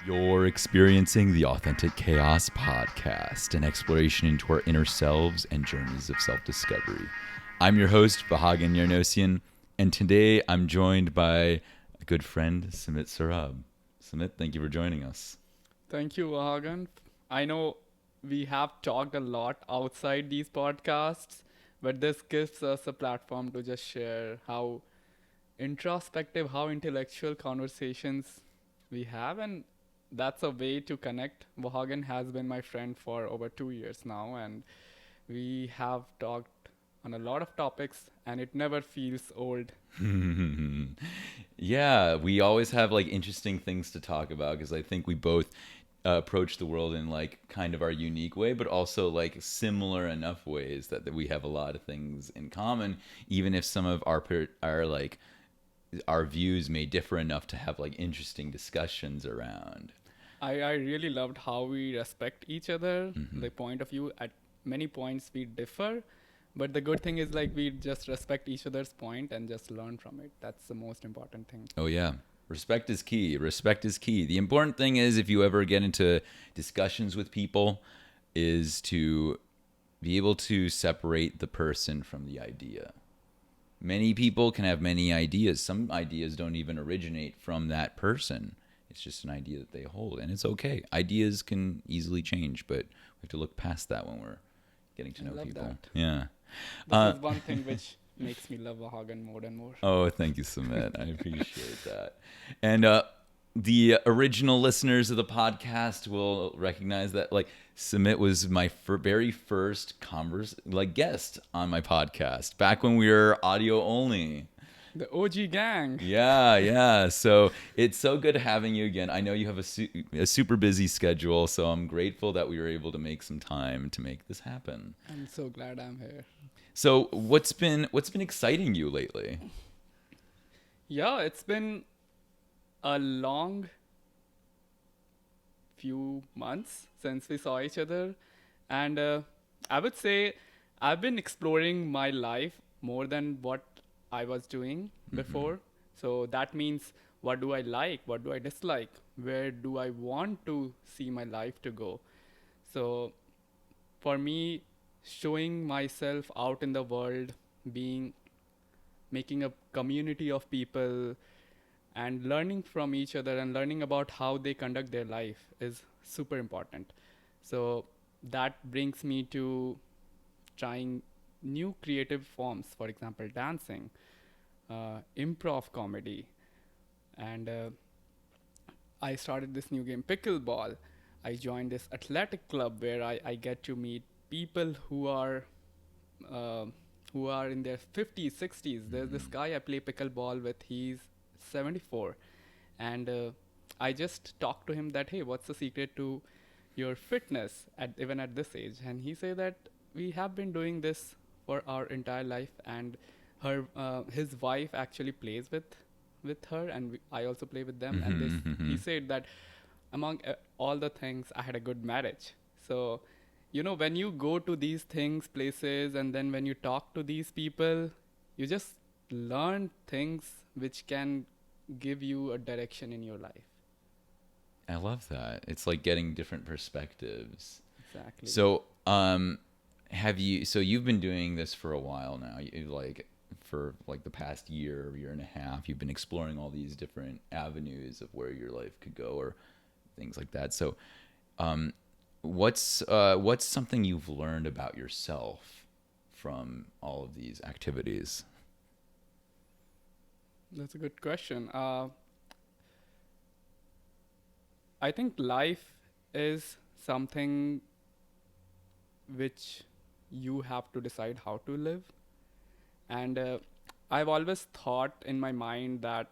You're experiencing the Authentic Chaos podcast, an exploration into our inner selves and journeys of self discovery. I'm your host, Vahagan Yarnosian, and today I'm joined by a good friend, Sumit Saurabh. Sumit, thank you for joining us. Thank you, Vahagan. I know we have talked a lot outside these podcasts, but this gives us a platform to just share how introspective, how intellectual conversations we have, and that's a way to connect. Vahagan has been my friend for over 2 years now, and we have talked on a lot of topics, and it never feels old. Yeah, we always have like interesting things to talk about because I think we both approach the world in like kind of our unique way, but also like similar enough ways that we have a lot of things in common, even if some of our like our views may differ enough to have like interesting discussions around. I really loved how we respect each other, the point of view. At many points we differ, but the good thing is like we just respect each other's point and just learn from it. That's the most important thing. Oh yeah. Respect is key. Respect is key. The important thing is if you ever get into discussions with people is to be able to separate the person from the idea. Many people can have many ideas. Some ideas don't even originate from that person. It's just an idea that they hold, and it's okay. Ideas can easily change, but we have to look past that when we're getting to I know love people. that. Yeah. This Uh, is one thing which makes me love Vahagan more and more. oh, thank you, Sumit. I appreciate that. And the original listeners of the podcast will recognize that, like, Sumit was my very first guest on my podcast back when we were audio only. The OG gang. Yeah, yeah. So it's so good having you again. I know you have a super busy schedule, so I'm grateful that we were able to make some time to make this happen. I'm so glad I'm here. So what's been exciting you lately? Yeah, it's been a long few months since we saw each other, and I would say I've been exploring my life more than what I was doing before. So that means what do I like, what do I dislike, where do I want to see my life to go. So for me, showing myself out in the world, being making a community of people and learning from each other and learning about how they conduct their life is super important. So that brings me to trying new creative forms, for example, dancing, improv comedy, and I started this new game, pickleball. I joined this athletic club where I get to meet people uh, who are in their 50s, 60s. There's this guy I play pickleball with. He's 74, and I just talked to him that, hey, what's the secret to your fitness at even at this age? And he said that we have been doing this for our entire life, and his wife actually plays with her, and I also play with them. And this he said that among all the things, I had a good marriage. So when you go to these things, places, and then when you talk to these people, you just learn things which can give you a direction in your life. I love that. It's like getting different perspectives. Exactly. So, you've been doing this for a while now. For like the past year and a half, you've been exploring all these different avenues of where your life could go or things like that. So, um, what's something you've learned about yourself from all of these activities? That's a good question. I think life is something which you have to decide how to live. And I've always thought in my mind that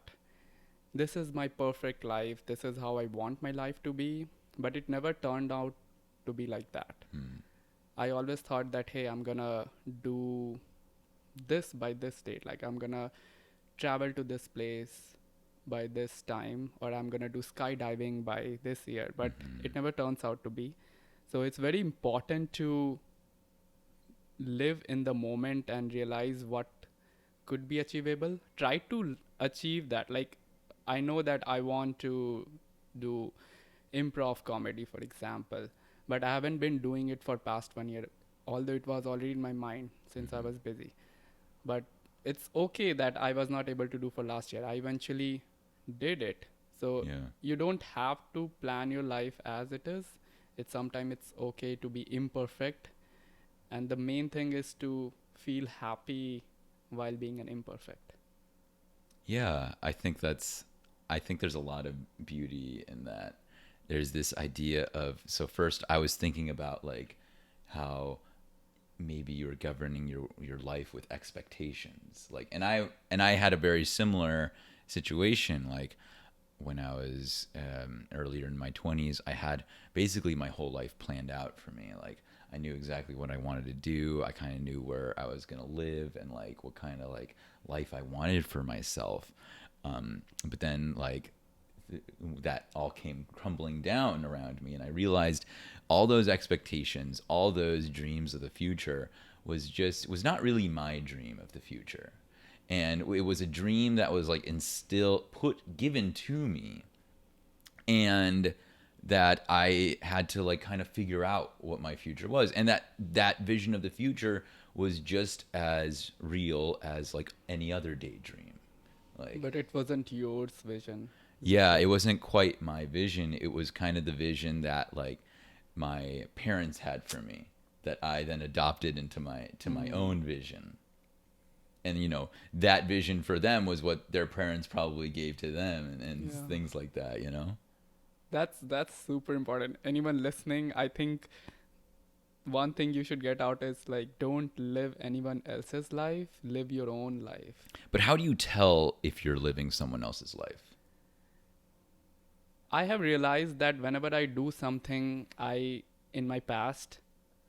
this is my perfect life, this is how I want my life to be, but it never turned out to be like that. Hmm. I always thought that, hey, I'm gonna do this by this date, like I'm gonna travel to this place by this time, or I'm gonna do skydiving by this year, but it never turns out to be. So it's very important to live in the moment and realize what could be achievable. Try to achieve that. Like, I know that I want to do improv comedy, for example. But I haven't been doing it for past 1 year, although it was already in my mind since I Mhm. was busy. But it's okay that I was not able to do for last year. I eventually did it. So Yeah. you don't have to plan your life as it is. It's sometimes it's okay to be imperfect, and the main thing is to feel happy while being an imperfect. Yeah, I think there's a lot of beauty in that. There's this idea of, so first I was thinking about like how maybe you're governing your life with expectations. Like, and I had a very similar situation. Like when I was earlier in my 20s, I had basically my whole life planned out for me. Like I knew exactly what I wanted to do. I kind of knew where I was going to live and like what kind of like life I wanted for myself. But then like that all came crumbling down around me, and I realized all those expectations, all those dreams of the future was not really my dream of the future. And it was a dream that was like instilled, given to me, and that I had to like kind of figure out what my future was. And that vision of the future was just as real as like any other daydream. Like, But it wasn't yours vision, yeah, it wasn't quite my vision. It was kind of the vision that like my parents had for me, that I then adopted into my own vision. And that vision for them was what their parents probably gave to them, and yeah. things like that. That's super important. Anyone listening, I think one thing you should get out is like don't live anyone else's life, live your own life. But how do you tell if you're living someone else's life? I have realized that whenever I do something I in my past,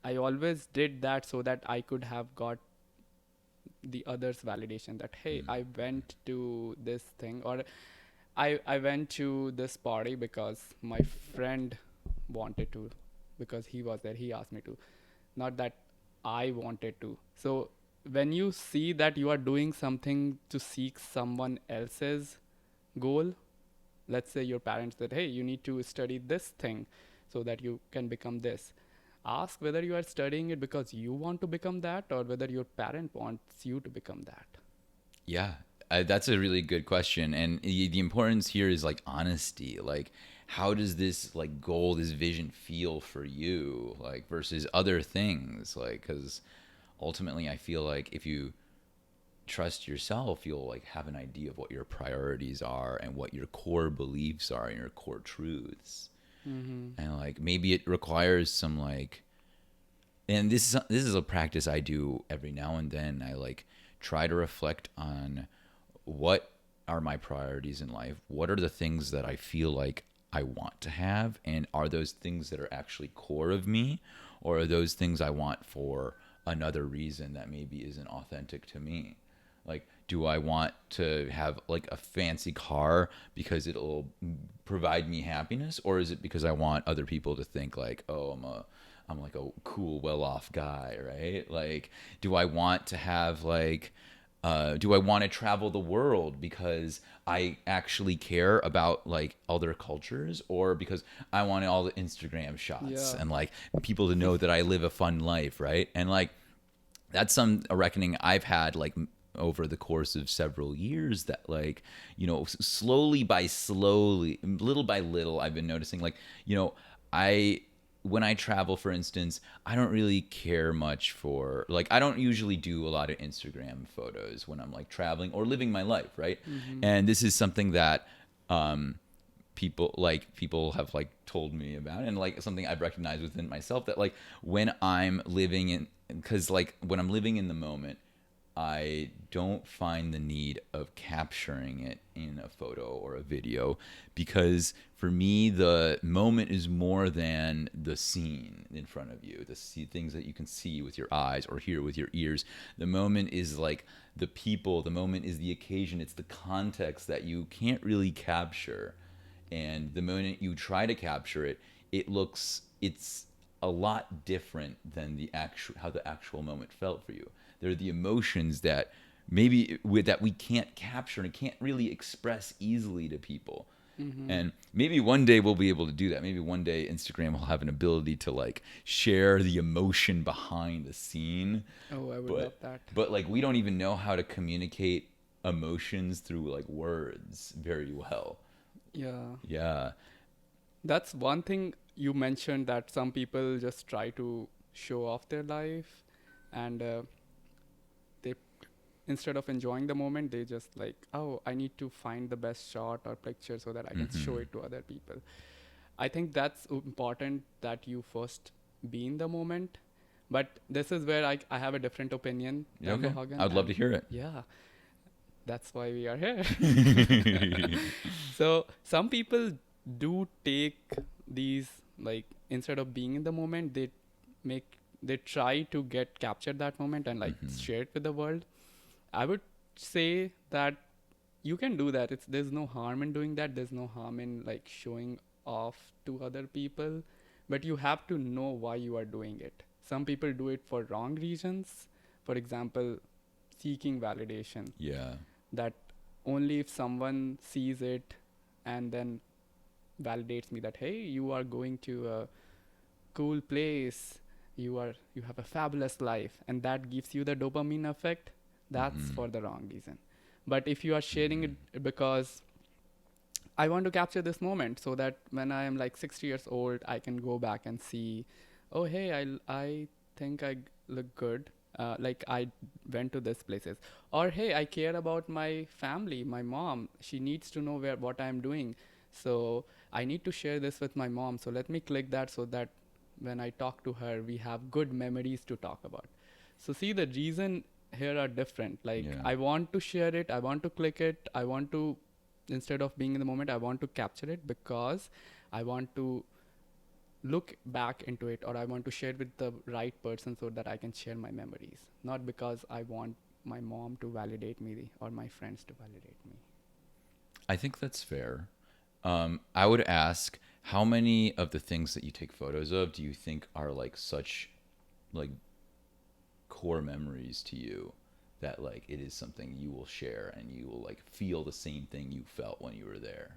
I always did that so that I could have got the others validation that hey, I went to this thing, or I went to this party because my friend wanted to, because he was there, he asked me to, not that I wanted to. So when you see that you are doing something to seek someone else's goal, let's say your parents said, hey, you need to study this thing so that you can become this. Ask whether you are studying it because you want to become that or whether your parent wants you to become that. Yeah, that's a really good question, and the importance here is like honesty. Like, how does this like goal, this vision feel for you, like versus other things? Like, because ultimately, I feel like if you trust yourself, you'll like have an idea of what your priorities are and what your core beliefs are and your core truths. Mm-hmm. And like maybe it requires some like, and this is a practice I do every now and then. I like try to reflect on what are my priorities in life? What are the things that I feel like I want to have? And are those things that are actually core of me? Or are those things I want for another reason that maybe isn't authentic to me? Like, do I want to have like a fancy car because it'll provide me happiness? Or is it because I want other people to think like, oh, I'm like a cool, well-off guy, right? Like, do I want to have like do I want to travel the world because I actually care about like other cultures, or because I want all the Instagram shots Yeah. and like people to know that I live a fun life, right? And like that's a reckoning I've had like over the course of several years, that like slowly, little by little, I've been noticing like I when I travel, for instance, I don't really care much for like I don't usually do a lot of Instagram photos when I'm like traveling or living my life, right? Mm-hmm. And this is something that people have like told me about, and like something I've recognized within myself, that like when I'm living in because like when I'm living in the moment, I don't find the need of capturing it in a photo or a video, because for me the moment is more than the scene in front of you, the things that you can see with your eyes or hear with your ears. The moment is like the people, the moment is the occasion, it's the context that you can't really capture. And the moment you try to capture it, it's a lot different than the actual how the actual moment felt for you. They're the emotions that maybe that we can't capture and can't really express easily to people. And maybe one day we'll be able to do that. Maybe one day Instagram will have an ability to like share the emotion behind the scene. Oh, I would love But that. like we don't even know how to communicate emotions through like words very well. Yeah. Yeah. That's one thing you mentioned, that some people just try to show off their life, and they, instead of enjoying the moment, they just like, oh, I need to find the best shot or picture so that I can show it to other people. I think that's important, that you first be in the moment. But this is where I have a different opinion Yeah, than okay. Vahagan. I would love to And hear it. yeah, that's why we are here. So some people do take these, like, instead of being in the moment, make they try to get capture that moment and like share it with the world. I would say that you can do that. There's no harm in doing that. There's no harm in like showing off to other people, but you have to know why you are doing it. Some people do it for wrong reasons. For example, seeking validation, Yeah. that only if someone sees it and then validates me that, hey, you are going to a cool place, you have a fabulous life, and that gives you the dopamine effect, that's for the wrong reason. But if you are sharing it because I want to capture this moment so that when I am like 60 years old, I can go back and see, oh, hey, I think I look good. Like I went to this places, or hey, I care about my family, my mom. She needs to know what I'm doing, so I need to share this with my mom. So let me click that so that when I talk to her, we have good memories to talk about. So see, the reason here are different. Like Yeah. I want to share it, I want to click it, I want to, instead of being in the moment, I want to capture it because I want to look back into it, or I want to share it with the right person so that I can share my memories, not because I want my mom to validate me or my friends to validate me. I think that's fair. I would ask, how many of the things that you take photos of do you think are like such like core memories to you that like it is something you will share and you will like feel the same thing you felt when you were there?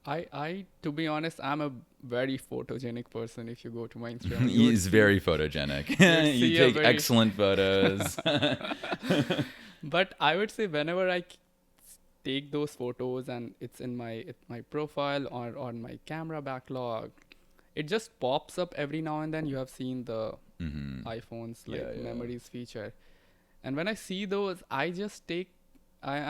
I to be honest, I'm a very photogenic person. If you go to my Instagram, He's very photogenic. you'd You see a take very excellent photos. but I would say whenever I take those photos and it's in my profile or on my camera backlog, it just pops up every now and then. You have seen the iPhones like Yeah, yeah. memories feature, and when I see those, I'm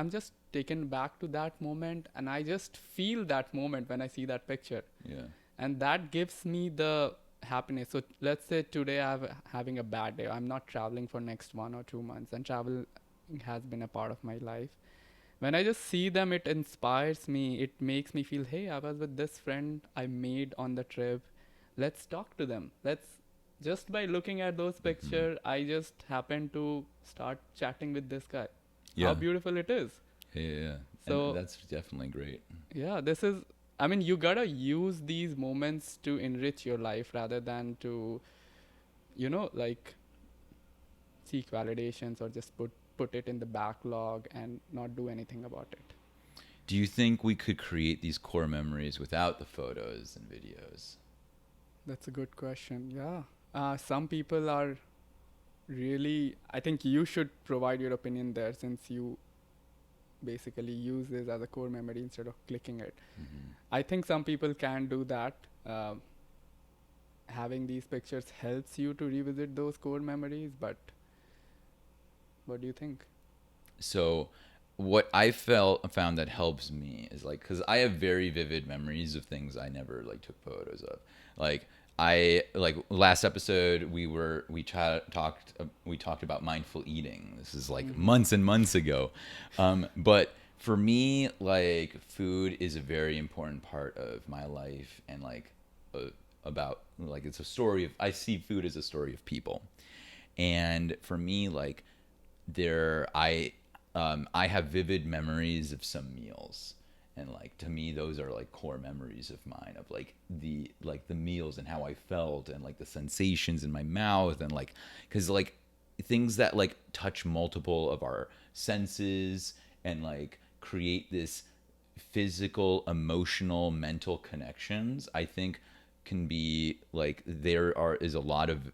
just taken back to that moment, and I just feel that moment when I see that picture, Yeah. and that gives me the happiness. So let's say today I'm having a bad day, I'm not traveling for next 1 or 2 months, and travel has been a part of my life. When I just see them, it inspires me. It makes me feel, hey, I was with this friend I made on the trip. Let's talk to them. Let's just by looking at those pictures, I just happen to start chatting with this guy. How Yeah. beautiful it is. Yeah, yeah, yeah. So And that's definitely great. yeah, this is, I mean, you gotta use these moments to enrich your life rather than to, like seek validations or just put it in the backlog and not do anything about it. Do you think we could create these core memories without the photos and videos? That's a good question. Yeah. Some people are really, I think you should provide your opinion there, since you basically use this as a core memory instead of clicking it. I think some people can do that. Having these pictures helps you to revisit those core memories, but what do you think? So what I found that helps me is like, because I have very vivid memories of things I never like took photos of. Like I like last episode we talked about mindful eating. This is like months and months ago, but for me, like food is a very important part of my life, and like about like it's a story of, I see food as a story of people, and for me like there I have vivid memories of some meals, and like to me those are like core memories of mine, of like the meals and how I felt and like the sensations in my mouth, and like because like things that like touch multiple of our senses and like create this physical, emotional, mental connections, I think can be like is a lot of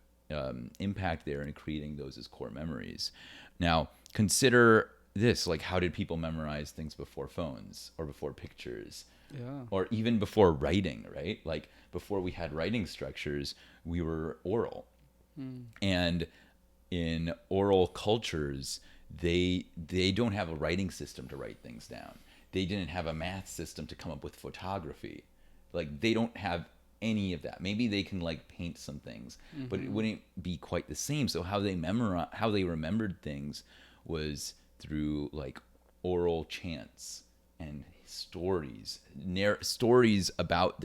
impact there in creating those as core memories. Now, consider this, like, how did people memorize things before phones or before pictures? Yeah. Or even before writing, right? Like before we had writing structures, we were oral. And in oral cultures, they don't have a writing system to write things down. They didn't have a math system to come up with photography. Like they don't have any of that. Maybe they can like paint some things, but it wouldn't be quite the same. So how they remembered things was through like oral chants and stories about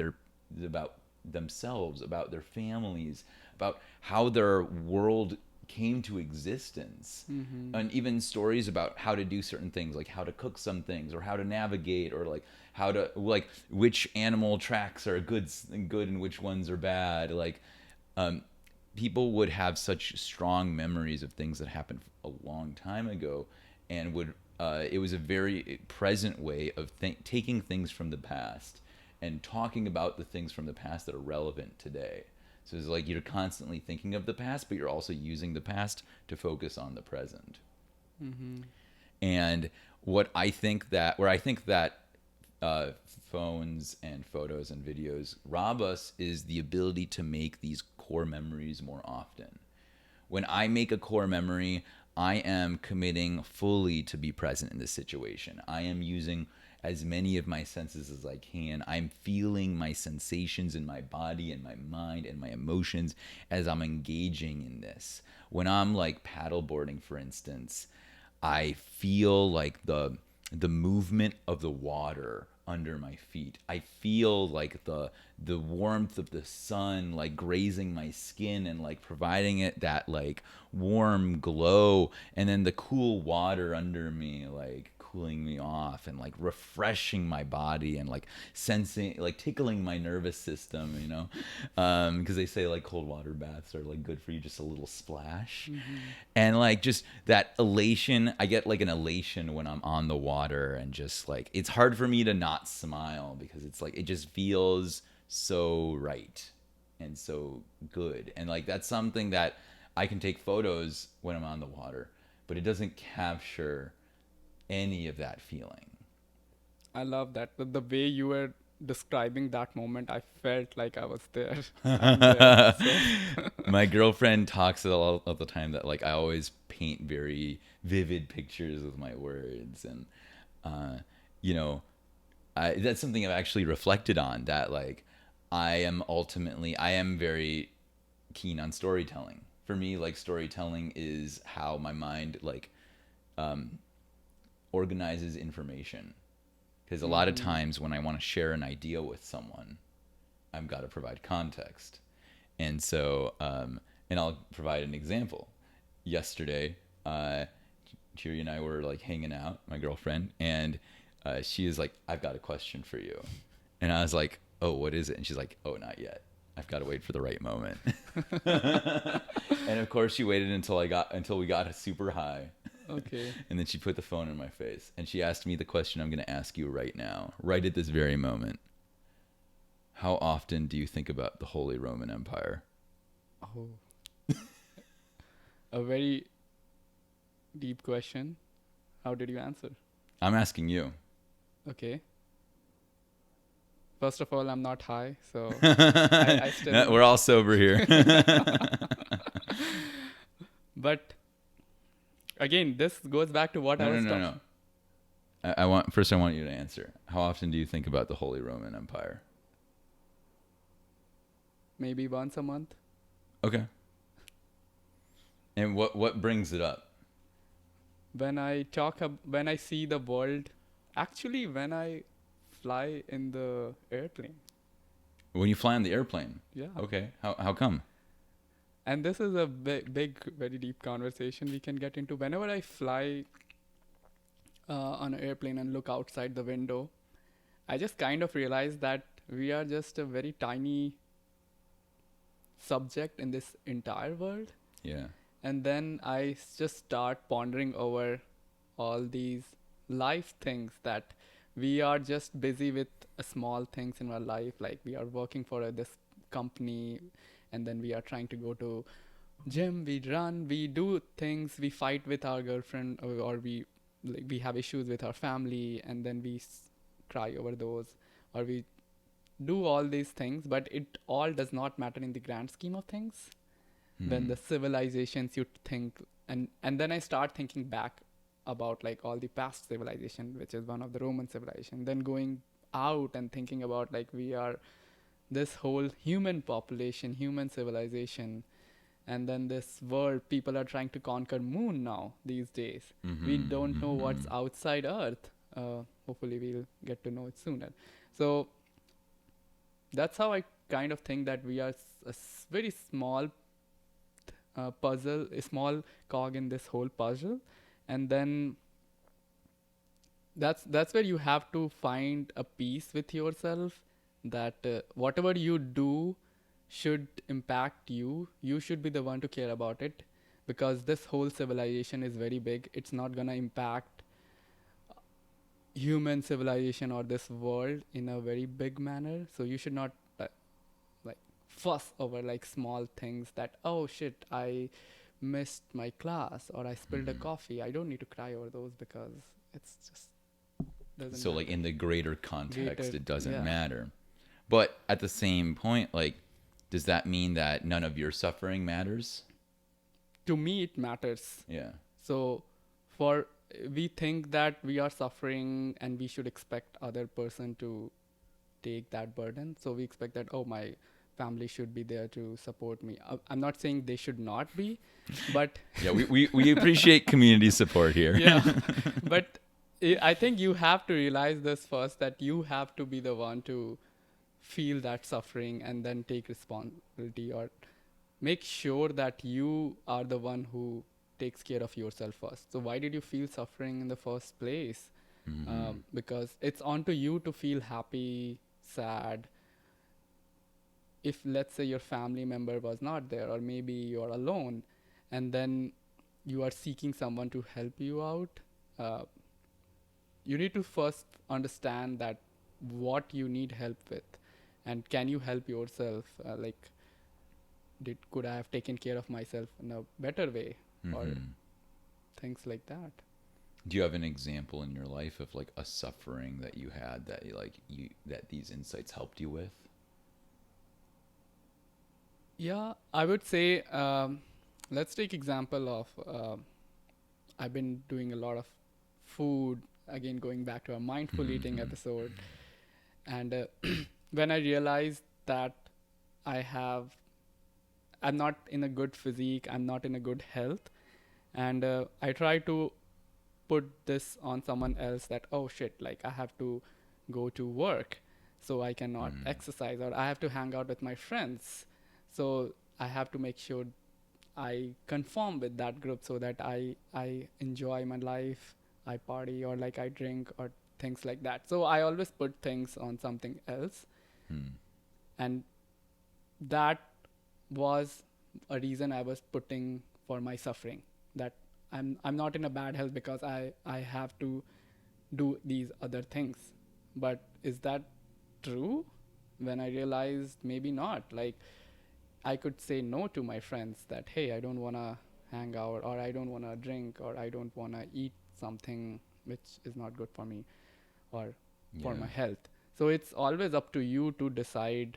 about themselves, about their families, about how their world came to existence, and even stories about how to do certain things, like how to cook some things or how to navigate, or like how to, like, which animal tracks are good and which ones are bad. Like um, people would have such strong memories of things that happened a long time ago, and would it was a very present way of taking things from the past and talking about the things from the past that are relevant today. So it's like you're constantly thinking of the past, but you're also using the past to focus on the present. And where I think that phones and photos and videos rob us is the ability to make these core memories more often. When I make a core memory, I am committing fully to be present in this situation. I am using as many of my senses as I can. I'm feeling my sensations in my body and my mind and my emotions as I'm engaging in this. When I'm like paddleboarding, for instance, I feel like the movement of the water under my feet. I feel like the warmth of the sun like grazing my skin and like providing it that like warm glow, and then the cool water under me like cooling me off and like refreshing my body and like sensing, like tickling my nervous system, you know, because they say like cold water baths are like good for you, just a little splash. And like just that elation, I get like an elation when I'm on the water, and just like it's hard for me to not smile because it's like it just feels so right and so good. And like that's something that I can take photos when I'm on the water, but it doesn't capture any of that feeling. I love that. The way you were describing that moment, I felt like I was there. I'm there. So, My girlfriend talks all the time that like I always paint very vivid pictures with my words, and uh, you know, that's something I've actually reflected on. That like I am very keen on storytelling. For me, like storytelling is how my mind like organizes information. Because a lot of times when I want to share an idea with someone, I've got to provide context. And so, and I'll provide an example. Yesterday, Chiri and I were like hanging out, my girlfriend, and she is like, "I've got a question for you," and I was like, "Oh, what is it?" And she's like, "Oh, not yet. I've got to wait for the right moment." And of course, she waited until we got super high. okay. And then she put the phone in my face and she asked me the question I'm going to ask you right now, right at this very moment. How often do you think about the Holy Roman Empire? Oh, a very deep question. How did you answer? I'm asking you. Okay. First of all, I'm not high, so I still No, know. we're all sober here. But again, this goes back to what I No, no, was no, talking. no. I want you to answer. How often do you think about the Holy Roman Empire? Maybe once a month. Okay. And what brings it up? When I see the world, actually, when I fly in the airplane. When you fly on the airplane. Yeah. Okay. How come? And this is a big, very deep conversation we can get into. Whenever I fly on an airplane and look outside the window, I just kind of realize that we are just a very tiny subject in this entire world. Yeah. And then just start pondering over all these life things that we are just busy with small things in our life, like we are working for this company, and then we are trying to go to gym, we run, we do things, we fight with our girlfriend, or we like we have issues with our family, and then we cry over those, or we do all these things, but it all does not matter in the grand scheme of things. When the civilizations you think, and then I start thinking back about like all the past civilization, which is one of the Roman civilization, then going out and thinking about like we are this whole human population, human civilization, and then this world, people are trying to conquer moon now these days. We don't know what's outside earth. Hopefully we'll get to know it sooner. So that's how I kind of think that we are very small puzzle, a small cog in this whole puzzle, and then that's where you have to find a peace with yourself, that whatever you do should impact you. You should be the one to care about it, because this whole civilization is very big. It's not gonna impact human civilization or this world in a very big manner. So you should not like fuss over like small things, that oh shit, I missed my class, or I spilled a coffee. I don't need to cry over those, because it's just doesn't So like matter. in the greater context, Greater, it doesn't yeah. matter. But at the same point, like, does that mean that none of your suffering matters? To me it matters. Yeah. So for we think that we are suffering and we should expect other person to take that burden. So we expect that, oh, my family should be there to support me. I'm not saying they should not be, but Yeah, we appreciate community support here. yeah, but I think you have to realize this first, that you have to be the one to feel that suffering and then take responsibility, or make sure that you are the one who takes care of yourself first. So why did you feel suffering in the first place? Because it's on to you to feel happy, sad. If let's say your family member was not there, or maybe you're alone, and then you are seeking someone to help you out, uh, you need to first understand that what you need help with, and can you help yourself, like could I have taken care of myself in a better way, or things like that. Do you have an example in your life of like a suffering that you had that you that these insights helped you with? Yeah, I would say, let's take example of, I've been doing a lot of food, again going back to our mindful eating episode, and when I realized that I have I'm not in a good physique, I'm not in a good health, and I try to put this on someone else, that oh shit, like I have to go to work, so I cannot exercise, or I have to hang out with my friends, so I have to make sure I conform with that group, so that I enjoy my life, I party, or like I drink, or things like that. So I always put things on something else, and that was a reason I was putting for my suffering, that I'm not in a bad health because I have to do these other things. But is that true? When I realized maybe not. Like I could say no to my friends, that hey, I don't want to hang out, or I don't want to drink, or I don't want to eat something which is not good for me, or for my health. So it's always up to you to decide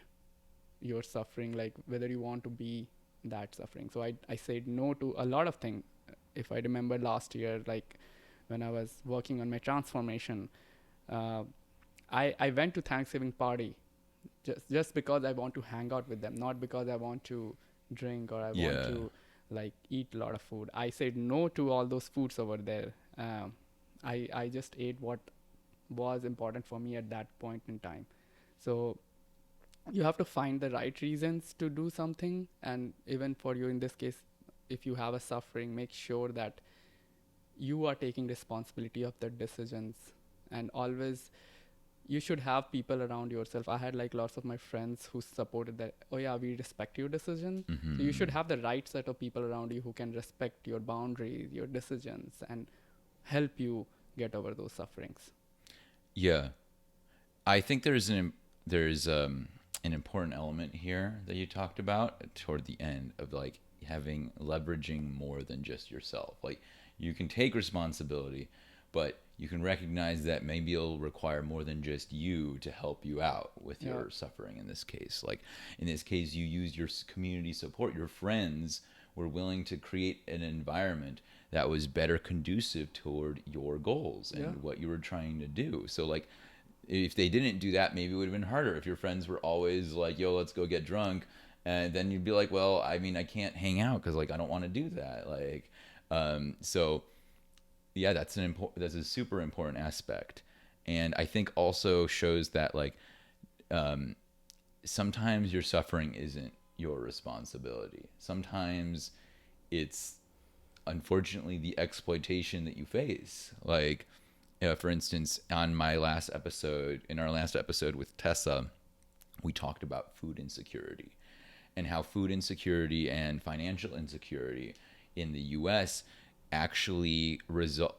your suffering, like whether you want to be that suffering. So I said no to a lot of things. If I remember last year, like when I was working on my transformation, uh, I went to Thanksgiving party just because I want to hang out with them, not because I want to drink, or I want to like eat a lot of food. I said no to all those foods over there. I just ate what was important for me at that point in time. So you have to find the right reasons to do something, and even for you in this case, if you have a suffering, make sure that you are taking responsibility of the decisions. And always you should have people around yourself. I had like lots of my friends who supported that, oh yeah, we respect your decision. So you should have the right set of people around you who can respect your boundaries, your decisions, and help you get over those sufferings. Yeah. I think there's an important element here that you talked about toward the end of like having leveraging more than just yourself. Like you can take responsibility, but you can recognize that maybe it'll require more than just you to help you out with Yeah. your suffering in this case. Like in this case, you use your community support. Your friends were willing to create an environment that was better conducive toward your goals Yeah. and what you were trying to do. So like if they didn't do that, maybe it would have been harder. If your friends were always like, "Yo, let's go get drunk," and then you'd be like, "Well, I mean, I can't hang out because like I don't want to do that." Like, so yeah, that's a super important aspect, and I think also shows that like sometimes your suffering isn't your responsibility. Sometimes it's unfortunately the exploitation that you face. Like, for instance, in our last episode with Tessa, we talked about food insecurity and how food insecurity and financial insecurity in the US actually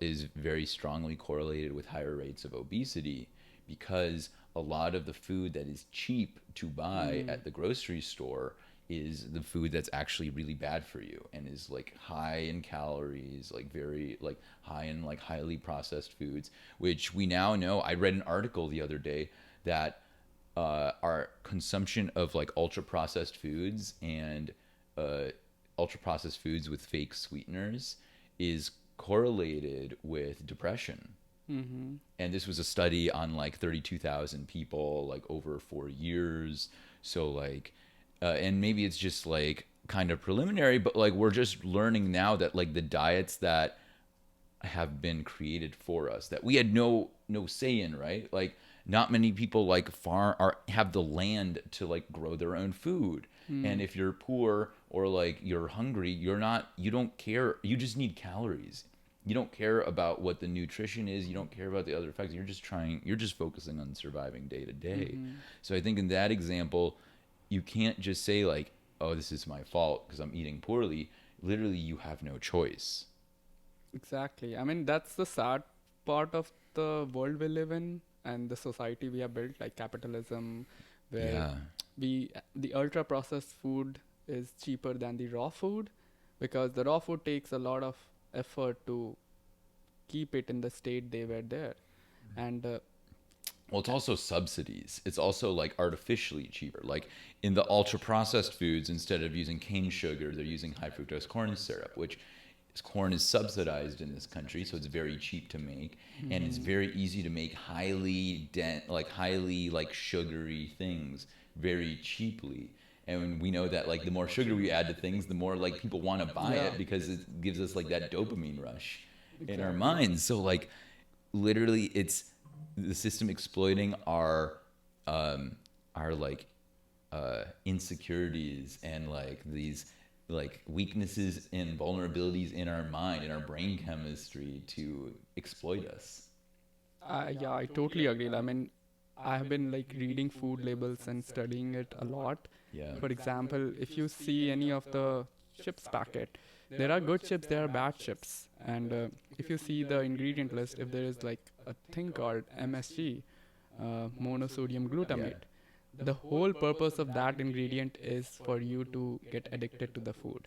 is very strongly correlated with higher rates of obesity because a lot of the food that is cheap to buy at the grocery store is the food that's actually really bad for you and is like high in calories, like very like high in like highly processed foods, which we now know. I read an article the other day that our consumption of like ultra processed foods and ultra processed foods with fake sweeteners is correlated with depression. And this was a study on like 32,000 people, like over 4 years. So like, and maybe it's just like kind of preliminary, but like we're just learning now that like the diets that have been created for us that we had no say in, right? Like not many people like have the land to like grow their own food. And if you're poor or like you're hungry, you don't care. You just need calories. You don't care about what the nutrition is. You don't care about the other effects. You're just focusing on surviving day to day. So I think in that example, you can't just say like, oh, this is my fault because I'm eating poorly. Literally, you have no choice. Exactly. I mean, that's the sad part of the world we live in and the society we have built, like capitalism, where Yeah. the ultra processed food is cheaper than the raw food because the raw food takes a lot of effort to keep it in the state they were there. And Well, it's also subsidies. It's also like artificially cheaper. Like in the ultra processed foods, instead of using cane sugar, they're using high fructose corn syrup, which corn is subsidized in this country, so it's very cheap to make, and it's very easy to make highly like sugary things very cheaply. And we know that like the more sugar we add to things, the more like people want to buy Yeah. it because it gives us like that dopamine rush in our Exactly. minds. So like literally it's the system exploiting our like insecurities and like these like weaknesses and vulnerabilities in our mind in our brain chemistry to exploit us. Yeah, I totally agree. I mean, I have been like reading food labels and studying it a lot. Yeah. For example, if you see any of the chips packet, there are good chips, there are bad chips. And if you see the ingredient list, if there is like a thing called MSG, monosodium glutamate, the whole purpose of that ingredient is for you to get addicted to the food.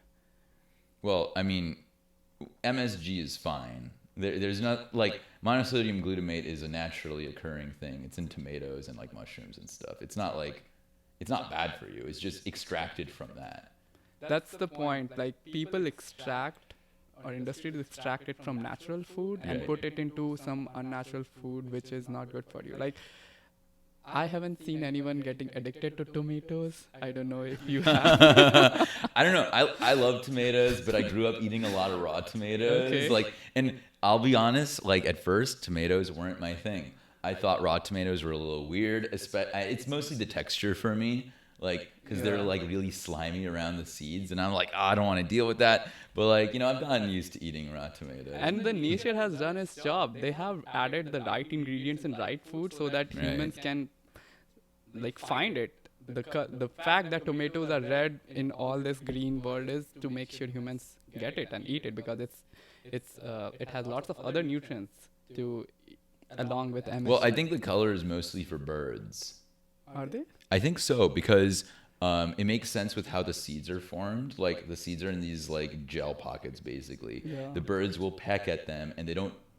Well, I mean, MSG is fine. There's not like monosodium glutamate is a naturally occurring thing. It's in tomatoes and like mushrooms and stuff. It's not bad for you. It's just extracted from that. That's the point. Like people extract or industries extract it from natural food and Right. put it into some unnatural food which is not good for you. Like I haven't seen anyone getting addicted to tomatoes. I don't know if you have. I don't know. I love tomatoes, but I grew up eating a lot of raw tomatoes. Okay. Like, and I'll be honest, like at first, tomatoes weren't my thing. I thought raw tomatoes were a little weird. It's mostly the texture for me, like because they're Yeah. like really slimy around the seeds, and I'm like, oh, I don't want to deal with that. But like, I've gotten used to eating raw tomatoes. And the nature has done its job. They have added the right ingredients and right food so that Right. humans can like find it. The fact that tomatoes are red in all this green world is to make sure humans get it and eat it because it has lots of other nutrients to along with Well, I MSG. think the color is mostly for birds. Are they? I think so because it makes sense with how the seeds are formed. Like the seeds are in these like gel pockets, basically. Yeah. The birds will peck at them, and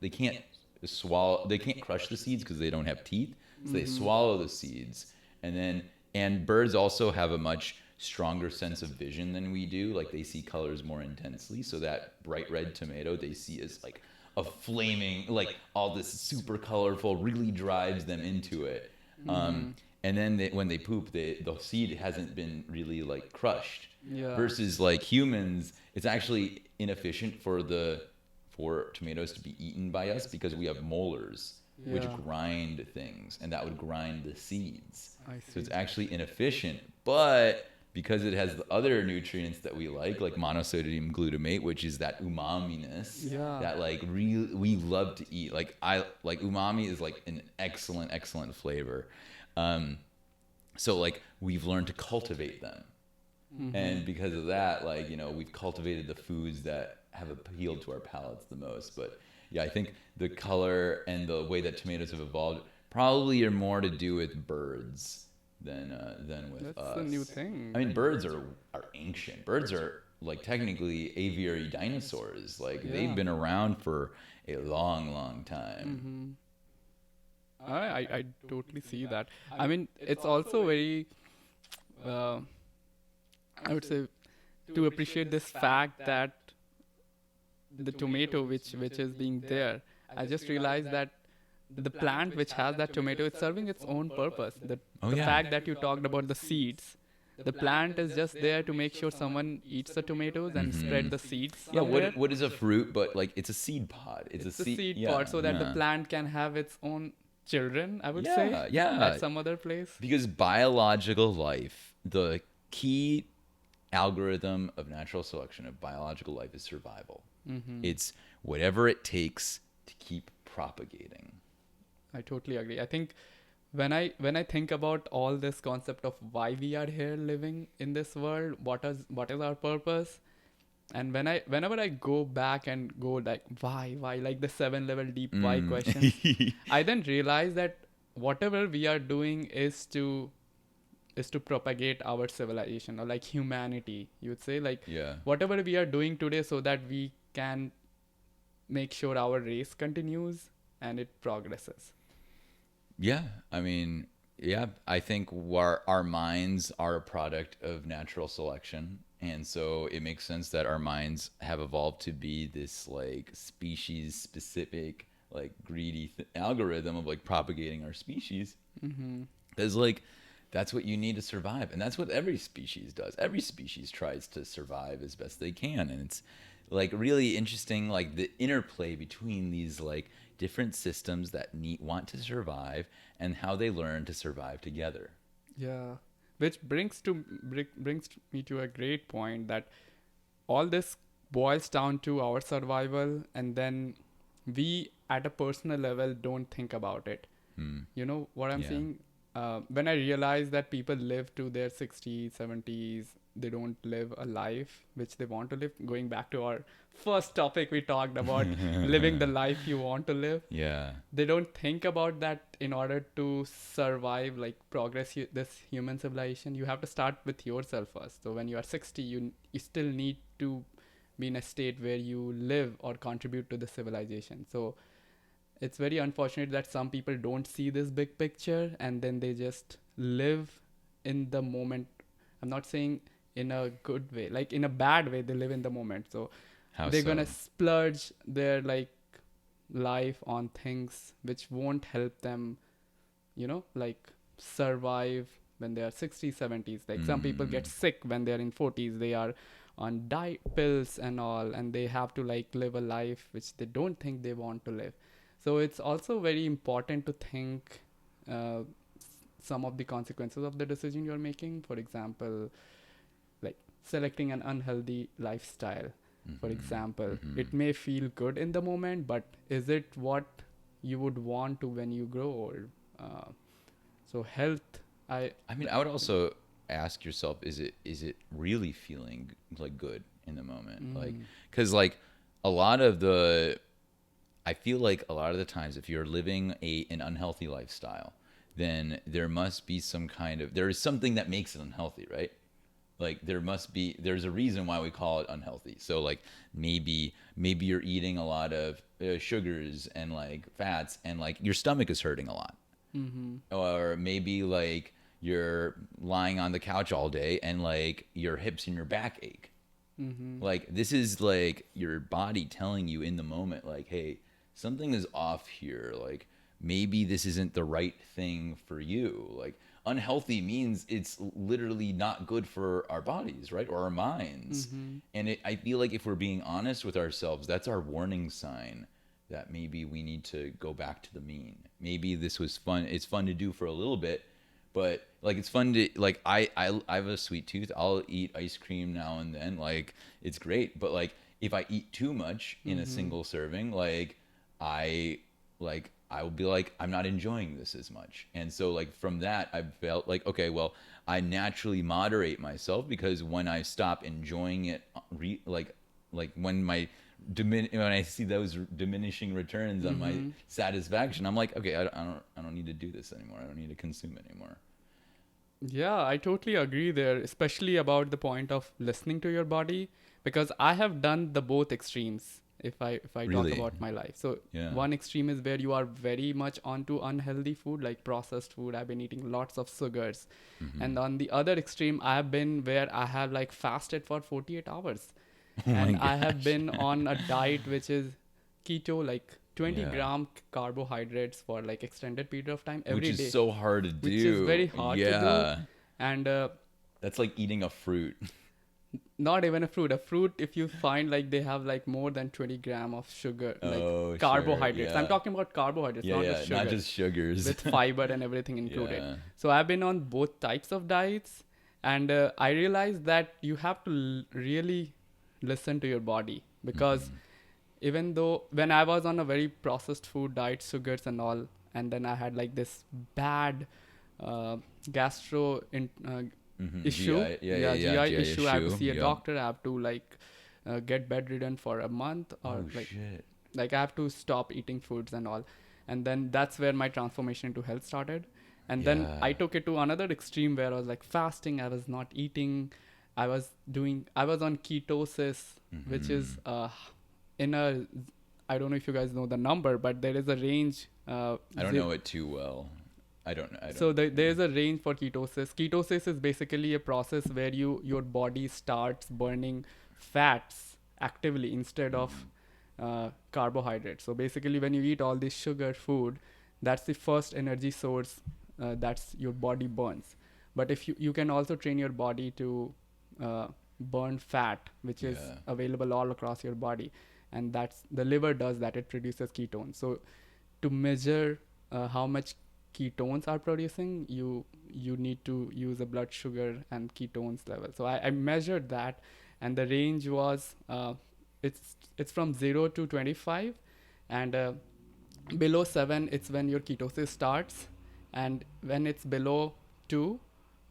they can't swallow, they can't crush the seeds because they don't have teeth. So they swallow the seeds, and then and birds also have a much stronger sense of vision than we do. Like they see colors more intensely. So that bright red tomato they see as like a flaming, like all this super colorful, really drives them into it. And then when they poop, the seed hasn't been really like crushed. Yeah. Versus like humans, it's actually inefficient for tomatoes to be eaten by us because we have molars which Yeah. grind things, and that would grind the seeds. I So see. it's actually inefficient, but because it has the other nutrients that we like monosodium glutamate, which is that umami-ness Yeah. that like really we love to eat. Like I like umami is like an excellent flavor. So like we've learned to cultivate them. And because of that, like, we've cultivated the foods that have appealed to our palates the most. But yeah, I think the color and the way that tomatoes have evolved probably are more to do with birds than with That's us. a new thing. I mean, birds are ancient. Birds are like technically aviary dinosaurs. Like Yeah. they've been around for a long time. I totally see that. I mean, it's also very, uh, I would say, to appreciate this fact that the tomato which is being there, I just realized that the plant which has that tomato is serving its own purpose. Oh, The yeah. fact that you talked about the seeds, the plant is just there to make sure someone eats the tomatoes and spread the seeds Yeah, somewhere. what is a fruit but like it's a seed pod. It's a seed yeah, pod so that the yeah. plant can have its own children, I would Yeah, say, yeah. at some other place. Because biological life, the key algorithm of natural selection of biological life is survival. It's whatever it takes to keep propagating. I totally agree. I think when I think about all this concept of why we are here living in this world, what is our purpose, and whenever I go back and go like why like the 7 level deep why questions, I then realize that whatever we are doing is to propagate our civilization or like humanity, you would say, like Yeah. whatever we are doing today so that we can make sure our race continues and it progresses. Yeah, I mean, yeah, I think our minds are a product of natural selection. And so it makes sense that our minds have evolved to be this like species specific, like greedy algorithm of like propagating our species. Because like that's what you need to survive. And that's what every species does. Every species tries to survive as best they can. And it's like really interesting, like the interplay between these like different systems that want to survive and how they learn to survive together. Yeah, which brings me to a great point that all this boils down to our survival, and then we at a personal level don't think about it. You know what I'm Yeah. saying? When I realize that people live to their 60s, 70s, they don't live a life which they want to live. Going back to our first topic, we talked about living the life you want to live. Yeah. They don't think about that in order to survive, like progress this human civilization. You have to start with yourself first. So when you are 60, you still need to be in a state where you live or contribute to the civilization. So it's very unfortunate that some people don't see this big picture and then they just live in the moment. I'm not saying in a good way, like in a bad way, they live in the moment. So How they're so? gonna splurge their like life on things which won't help them, like survive when they are 60s, 70s. Like some people get sick when they're in 40s. They are on diet pills and all, and they have to like live a life which they don't think they want to live. So it's also very important to think some of the consequences of the decision you're making. For example, like selecting an unhealthy lifestyle. For example, it may feel good in the moment, but is it what you would want to when you grow old? So health, I mean, I would also ask yourself, is it really feeling like good in the moment? Like, because like a lot of the I feel like a lot of the times, if you're living an unhealthy lifestyle, then there must be there is something that makes it unhealthy, right? Like there's a reason why we call it unhealthy. So like maybe you're eating a lot of sugars and like fats, and like your stomach is hurting a lot. Or maybe like you're lying on the couch all day and like your hips and your back ache. Like this is like your body telling you in the moment, like, hey, something is off here. Like maybe this isn't the right thing for you. Like unhealthy means it's literally not good for our bodies, right? Or our minds. And I feel like if we're being honest with ourselves, that's our warning sign that maybe we need to go back to the mean. Maybe this was fun. It's fun to do for a little bit, but like it's fun to like I have a sweet tooth. I'll eat ice cream now and then. Like it's great, but like if I eat too much in a single serving, I I will be like, I'm not enjoying this as much. And so like from that, I felt like, okay, well, I naturally moderate myself, because when I stop enjoying it, like when when I see those diminishing returns on my satisfaction, I'm like, okay, I don't need to do this anymore. I don't need to consume it anymore. Yeah, I totally agree there, especially about the point of listening to your body, because I have done the both extremes. If I Really? talk about my life, so Yeah. one extreme is where you are very much onto unhealthy food, like processed food. I've been eating lots of sugars, and on the other extreme, I have been where I have like fasted for 48 hours, Oh my and I have gosh. been on a diet which is keto, like 20 Yeah. gram carbohydrates for like extended period of time Which every is day, so hard to which is very do. hard to do. Yeah. And That's like eating a fruit. not even a fruit, if you find like they have like more than 20 gram of sugar, like Oh, sure. carbohydrates. I'm Yeah. talking about carbohydrates, Yeah, not yeah. just sugar, Not just sugars. with fiber and everything included. Yeah. So I've been on both types of diets, and I realized that you have to really listen to your body, because even though when I was on a very processed food diet, sugars and all, and then I had like this bad uh, gastro issue. GI, yeah, GI GI issue. I have to see a Yep. doctor. I have to like get bedridden for a month, or Oh shit. like I have to stop eating foods and all. And then that's where my transformation into health started. And then Yeah. I took it to another extreme where I was like fasting. I was not eating. I was on ketosis, which is in a, I don't know if you guys know the number, but there is a range. I don't know it too well. I don't. So there's a range for ketosis. Ketosis is basically a process where your body starts burning fats actively instead of carbohydrates. So basically, when you eat all this sugar food, that's the first energy source that's your body burns. But if you can also train your body to burn fat, which is Yeah. available all across your body, and that's the liver does that. It produces ketones. So to measure how much ketones are producing, you need to use a blood sugar and ketones level. So I measured that, and the range was it's from 0 to 25, and below 7 it's when your ketosis starts, and when it's below 2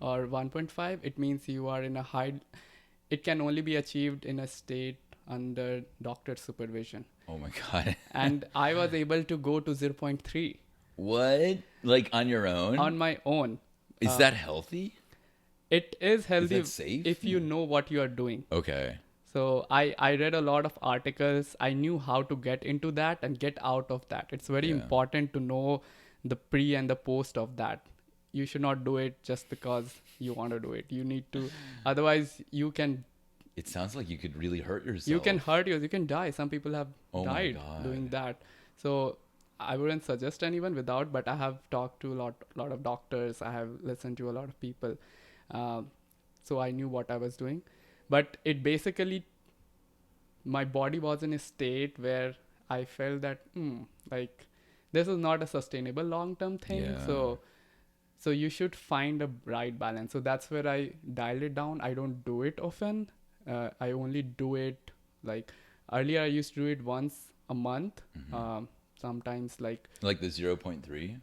or 1.5, it means you are in a high. It can only be achieved in a state under doctor supervision, Oh my god. and I was able to go to 0.3 What? Like on your own? on my own. Is that healthy? It is healthy that safe? if you know what you are doing. Okay. So I read a lot of articles. I knew how to get into that and get out of that. It's very Yeah. important to know the pre and the post of that. You should not do it just because you want to do it. You need to, otherwise you can It sounds like you could really hurt yourself. you can hurt you. You can die. Some people have Oh my died God. doing that. So I wouldn't suggest anyone without. But I have talked to a lot of doctors. I have listened to a lot of people, so I knew what I was doing. But it basically, my body was in a state where I felt that like this is not a sustainable long-term thing. Yeah. So you should find a right balance. So that's where I dialed it down. I don't do it often. I only do it like earlier. I used to do it once a month. Sometimes like Like the 0.3?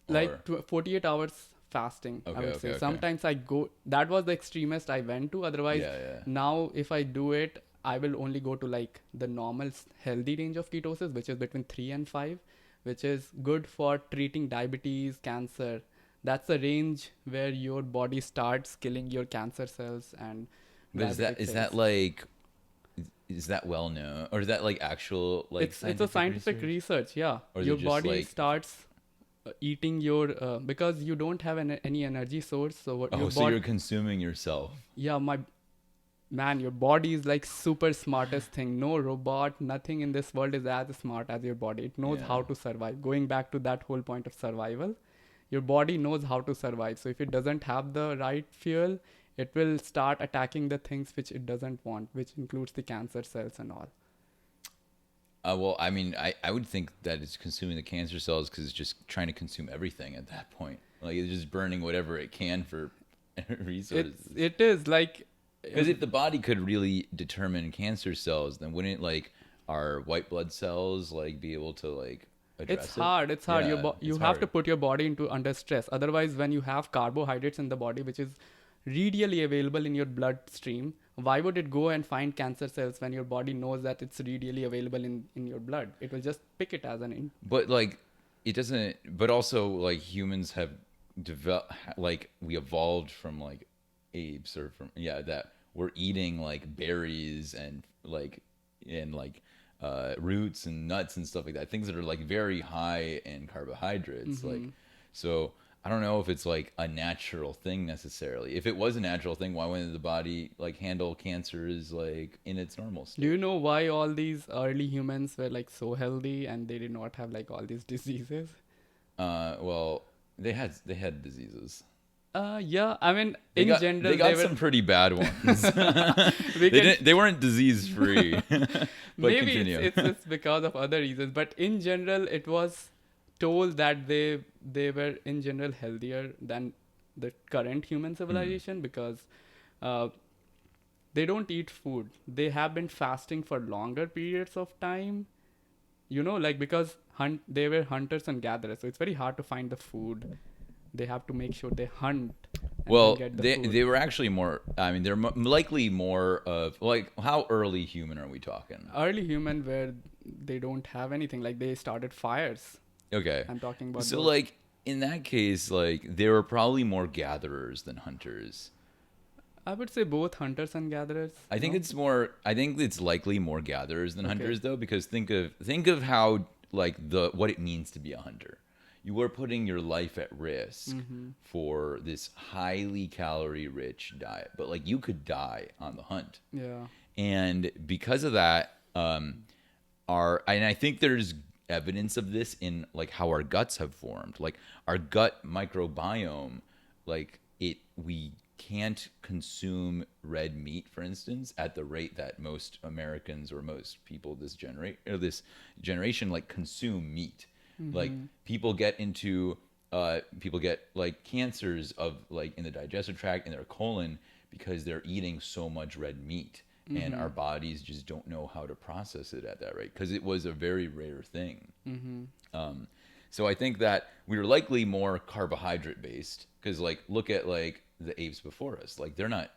like 48 hours fasting. I Okay, would okay, say okay. sometimes I go. That was the extremist I went to. Otherwise, Yeah, yeah. now if I do it, I will only go to like the normal healthy range of ketosis, which is between 3 and 5, which is good for treating diabetes, cancer. That's the range where your body starts killing your cancer cells and But diabetic is cells. that like is that well known, or is that like actual like It's a scientific scientific research, research, yeah. or is it Your just body like starts eating your because you don't have any energy source, so what your oh, so body, you're consuming yourself? yeah, my man, your body is like super smartest thing. No robot, nothing in this world is as smart as your body. It knows Yeah. how to survive. Going back to that whole point of survival, your body knows how to survive. So if it doesn't have the right fuel, it will start attacking the things which it doesn't want, which includes the cancer cells and all. Well, I mean, I would think that it's consuming the cancer cells because it's just trying to consume everything at that point. Like it's just burning whatever it can for resources. It is like Because if the body could really determine cancer cells, then wouldn't like our white blood cells like be able to like it's address it? hard. It's hard. Yeah, You it's have to hard. put your body into under stress. Otherwise, when you have carbohydrates in the body, which is readily available in your bloodstream, why would it go and find cancer cells when your body knows that it's readily available in your blood? It will just pick it as But like it doesn't. But also like humans have developed like we evolved from like apes or from yeah that we're eating like berries and like roots and nuts and stuff like that, things that are like very high in carbohydrates, like so I don't know if it's like a natural thing necessarily. If it was a natural thing, why wouldn't the body like handle cancers like in its normal Do state? you know why all these early humans were like so healthy and they did not have like all these diseases? Well, they had diseases. Yeah, I mean, in They general, they got were. some pretty bad ones. We can They weren't disease free. But maybe continue. it's because of other reasons, but in general, it was told that they were in general healthier than the current human Mm. civilization because uh, they don't eat food. They have been fasting for longer periods of time. You know, like because they were hunters and gatherers, so it's very hard to find the food. They have to make sure they hunt and then Well, get the food. they were actually more. I mean, they're likely more of like how early human are we talking? Early human where they don't have anything, like they started fires. Okay, I'm talking about so those. like in that case, like they were probably more gatherers than hunters. I would say both hunters and gatherers. I think No? it's more. I think it's likely more gatherers than Okay. hunters, though, because think of how like the what it means to be a hunter. You are putting your life at risk Mm-hmm. for this highly calorie rich diet, but like you could die on the hunt, Yeah. and because of that, and I think there's evidence of this in like how our guts have formed, like our gut microbiome, like we can't consume red meat, for instance, at the rate that most Americans or most people this generation like consume meat. Like Mm-hmm. people get like cancers of like in the digestive tract in their colon because they're eating so much red meat, and Mm-hmm. our bodies just don't know how to process it at that rate because it was a very rare thing. Mm-hmm. So I think that we were likely more carbohydrate based because like look at like the apes before us. Like they're not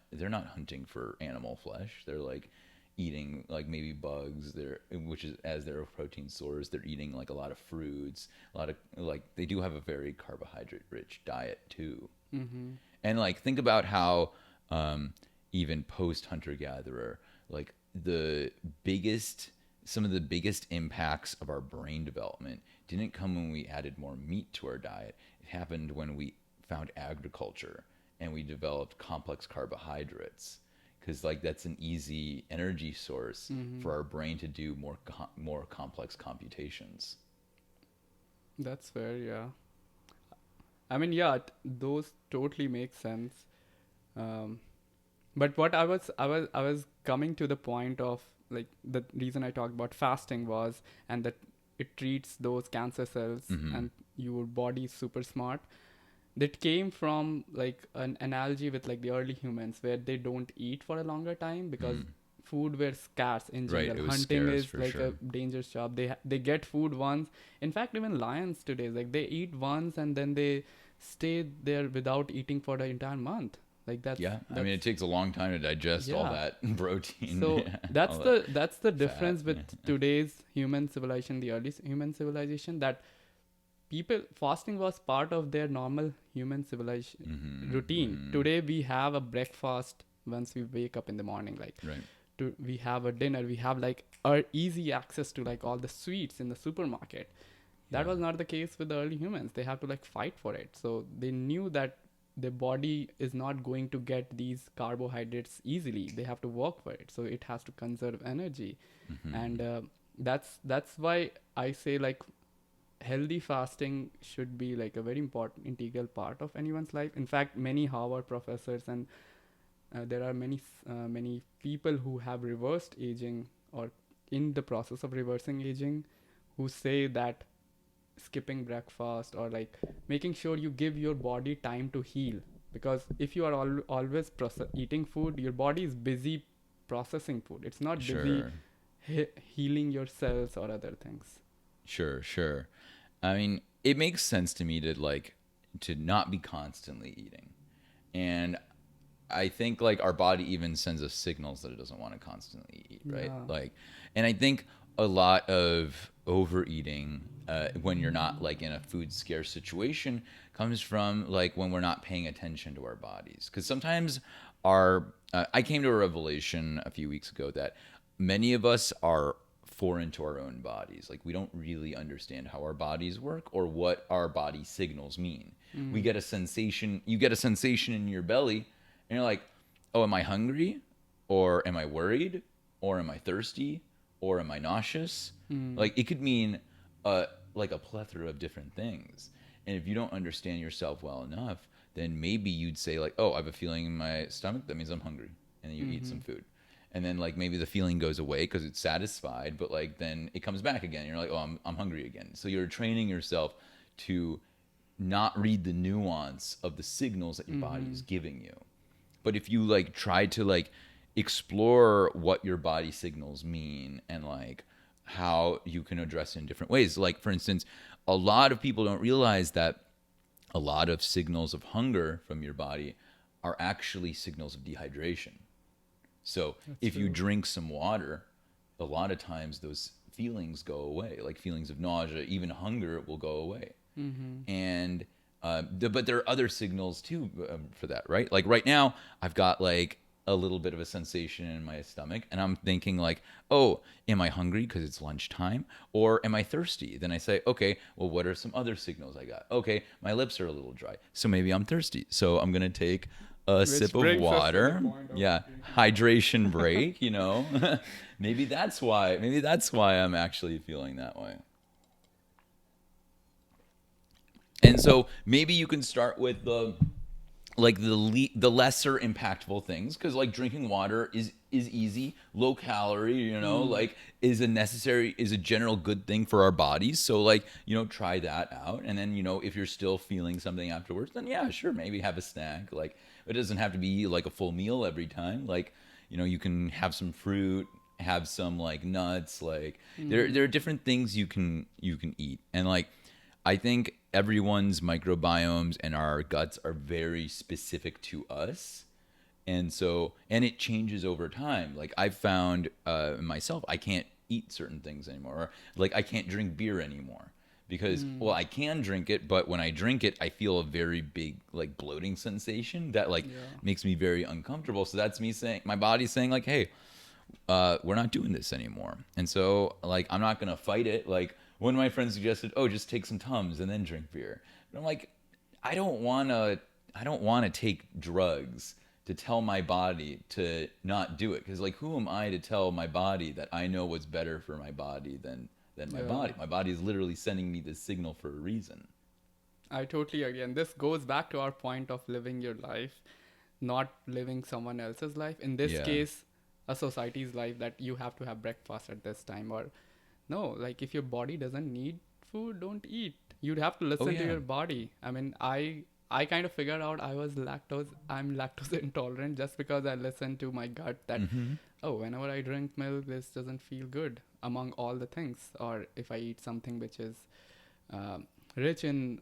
hunting for animal flesh. They're like eating like maybe bugs. Which is as their protein source. They're eating like a lot of fruits. A lot of like they do have a very carbohydrate rich diet too. Mm-hmm. And like think about how even post hunter gatherer, like some of the biggest impacts of our brain development didn't come when we added more meat to our diet. It happened when we found agriculture and we developed complex carbohydrates because like that's an easy energy source Mm-hmm. for our brain to do more complex computations. That's fair. Yeah. I mean, yeah, those totally make sense. Um, but what I was coming to the point of like the reason I talked about fasting was, and that it treats those cancer cells Hmm. and your body is super smart. That came from like an analogy with like the early humans where they don't eat for a longer time because Mm. food were scarce in Right, general. it was Hunting scarce is for like a sure. dangerous job. They get food once. In fact, even lions today, like they eat once and then they stay there without eating for the entire month. Like that's Yeah, I mean, that's it takes a long time to digest all yeah. that protein, So all that's that the fat. difference with today's human civilization, the early human civilization, that people fasting was part of their normal human civilization routine. Mm-hmm. Today we have a breakfast once we wake up in the morning, like Right. we have a dinner, we have like our easy access to like all the sweets in the supermarket. That Yeah. was not the case with the early humans. They have to like fight for it. So they knew that the body is not going to get these carbohydrates easily. They have to work for it. So it has to conserve energy. Mm-hmm. And that's why I say like healthy fasting should be like a very important integral part of anyone's life. In fact, many Harvard professors and there are many people who have reversed aging or in the process of reversing aging, who say that skipping breakfast or like making sure you give your body time to heal, because if you are always eating food, your body is busy processing food. It's not busy Sure. healing your cells or other things. Sure. Sure. I mean, it makes sense to me to not be constantly eating. And I think like our body even sends us signals that it doesn't want to constantly eat, right? Yeah. Like, and I think a lot of overeating when you're not like in a food scarce situation comes from like when we're not paying attention to our bodies. Because sometimes I came to a revelation a few weeks ago that many of us are foreign to our own bodies. Like we don't really understand how our bodies work or what our body signals mean. We get a sensation, you get a sensation in your belly and you're like, oh, am I hungry? Or am I worried? Or am I thirsty? Or am I nauseous? Like it could mean like a plethora of different things. And if you don't understand yourself well enough, then maybe you'd say like, oh, I have a feeling in my stomach. That means I'm hungry. And then you eat some food. And then like maybe the feeling goes away because it's satisfied, but like then it comes back again. You're like, oh, I'm hungry again. So you're training yourself to not read the nuance of the signals that your body is giving you. But if you like try to like explore what your body signals mean and like how you can address it in different ways, like for instance, a lot of people don't realize that a lot of signals of hunger from your body are actually signals of dehydration. So That's if you true. drink some water, a lot of times those feelings go away, like feelings of nausea, even hunger will go away. And but there are other signals too for that, right? Like right now, I've got like a little bit of a sensation in my stomach, and I'm thinking like, oh, am I hungry because it's lunchtime, or am I thirsty? Then I say, okay, well, what are some other signals I got? Okay, my lips are a little dry, so maybe I'm thirsty. So I'm gonna take a Which sip of brings us to the water. point of Yeah, drinking water. hydration break. Maybe that's why. Maybe that's why I'm actually feeling that way. And so maybe you can start with the lesser impactful things, because like drinking water is easy, low calorie, like is a general good thing for our bodies. So like try that out, and then if you're still feeling something afterwards, then yeah, sure, maybe have a snack. Like it doesn't have to be like a full meal every time. Like you can have some fruit, have some like nuts. Like there are different things you can eat, and like I think everyone's microbiomes and our guts are very specific to us. And it changes over time. Like I've found myself, I can't eat certain things anymore. Or, like I can't drink beer anymore because, well, I can drink it, but when I drink it, I feel a very big like bloating sensation that like Yeah. makes me very uncomfortable. So that's me saying, my body's saying like, hey, we're not doing this anymore. And so, like, I'm not gonna fight it. Like, one of my friends suggested, oh, just take some Tums and then drink beer. But I'm like, I don't wanna, I don't wanna take drugs to tell my body to not do it. Because, like, who am I to tell my body that I know what's better for my body than my Yeah. body? My body is literally sending me this signal for a reason. I totally agree. And this goes back to our point of living your life, not living someone else's life. In this Yeah. case, a society's life, that you have to have breakfast at this time. Or no, like if your body doesn't need food, don't eat. You'd have to Oh listen to yeah. your body. I mean, I kind of figured out I'm lactose intolerant just because I listened to my gut that, Mm-hmm. oh, whenever I drink milk, this doesn't feel good among all the things. Or if I eat something which is rich in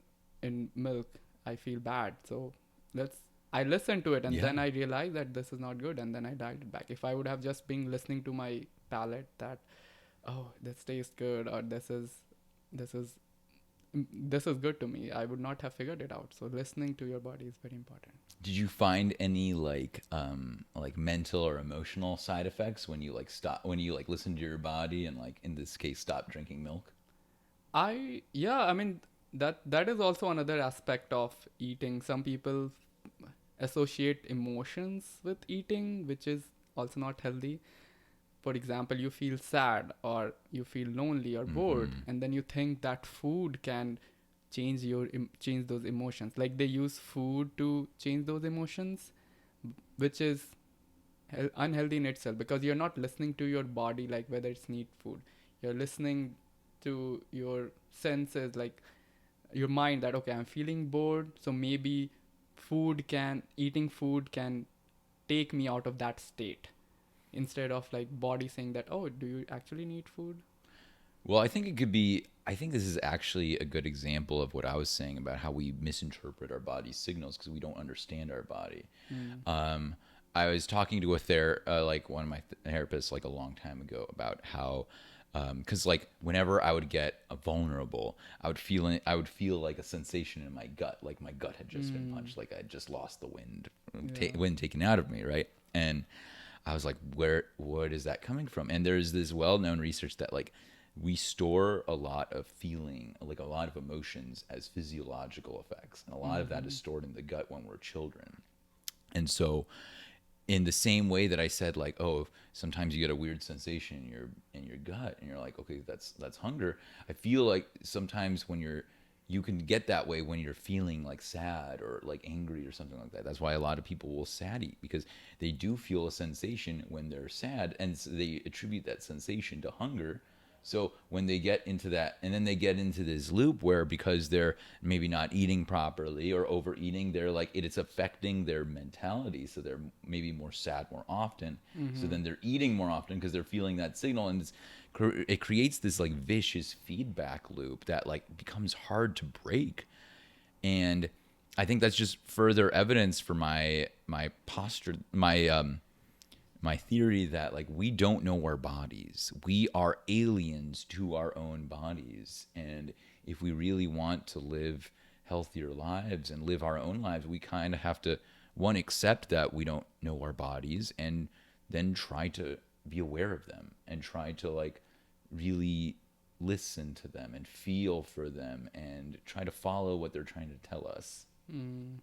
milk, I feel bad. So let's I listened to it, and Yeah. then I realized that this is not good, and then I dialed it back. If I would have just been listening to my palate that, oh, this tastes good, or this is this is good to me, I would not have figured it out. So listening to your body is very important. Did you find any like mental or emotional side effects when you like stop when you like listen to your body and like in this case stop drinking milk? I mean that is also another aspect of eating. Some people associate emotions with eating, which is also not healthy. For example, you feel sad or you feel lonely or bored, Mm-hmm. and then you think that food can change those emotions. Like they use food to change those emotions, which is unhealthy in itself, because you're not listening to your body, like whether it's need food. You're listening to your senses, like your mind, that okay, I'm feeling bored, so maybe eating food can take me out of that state, instead of like body saying that, oh, do you actually need food? Well, I think it could be. I think this is actually a good example of what I was saying about how we misinterpret our body's signals because we don't understand our body. Mm. Um, I was talking to like one of my therapists, like a long time ago, about how, because like whenever I would get vulnerable, I would feel like a sensation in my gut, like my gut had just been punched, like I had just lost the wind, Yeah. wind taken out of me, right? And I was like, what is that coming from? And there's this well-known research that like we store a lot of feeling, like a lot of emotions as physiological effects. And a lot of that is Mm-hmm. stored in the gut when we're children. And so in the same way that I said, like, oh, sometimes you get a weird sensation in your gut and you're like, okay, that's hunger. I feel like sometimes when you can get that way when you're feeling like sad or like angry or something like that. That's why a lot of people will sad eat, because they do feel a sensation when they're sad, and so they attribute that sensation to hunger. So when they get into that, and then they get into this loop where because they're maybe not eating properly or overeating, they're like it's affecting their mentality. So they're maybe more sad more often. So Mm-hmm. then they're eating more often because they're feeling that signal, and it creates this like vicious feedback loop that like becomes hard to break. And I think that's just further evidence for my posture, my theory that like we don't know our bodies. We are aliens to our own bodies. And if we really want to live healthier lives and live our own lives, we kind of have to one accept that we don't know our bodies, and then try to be aware of them and try to like really listen to them and feel for them and try to follow what they're trying to tell us. Mm.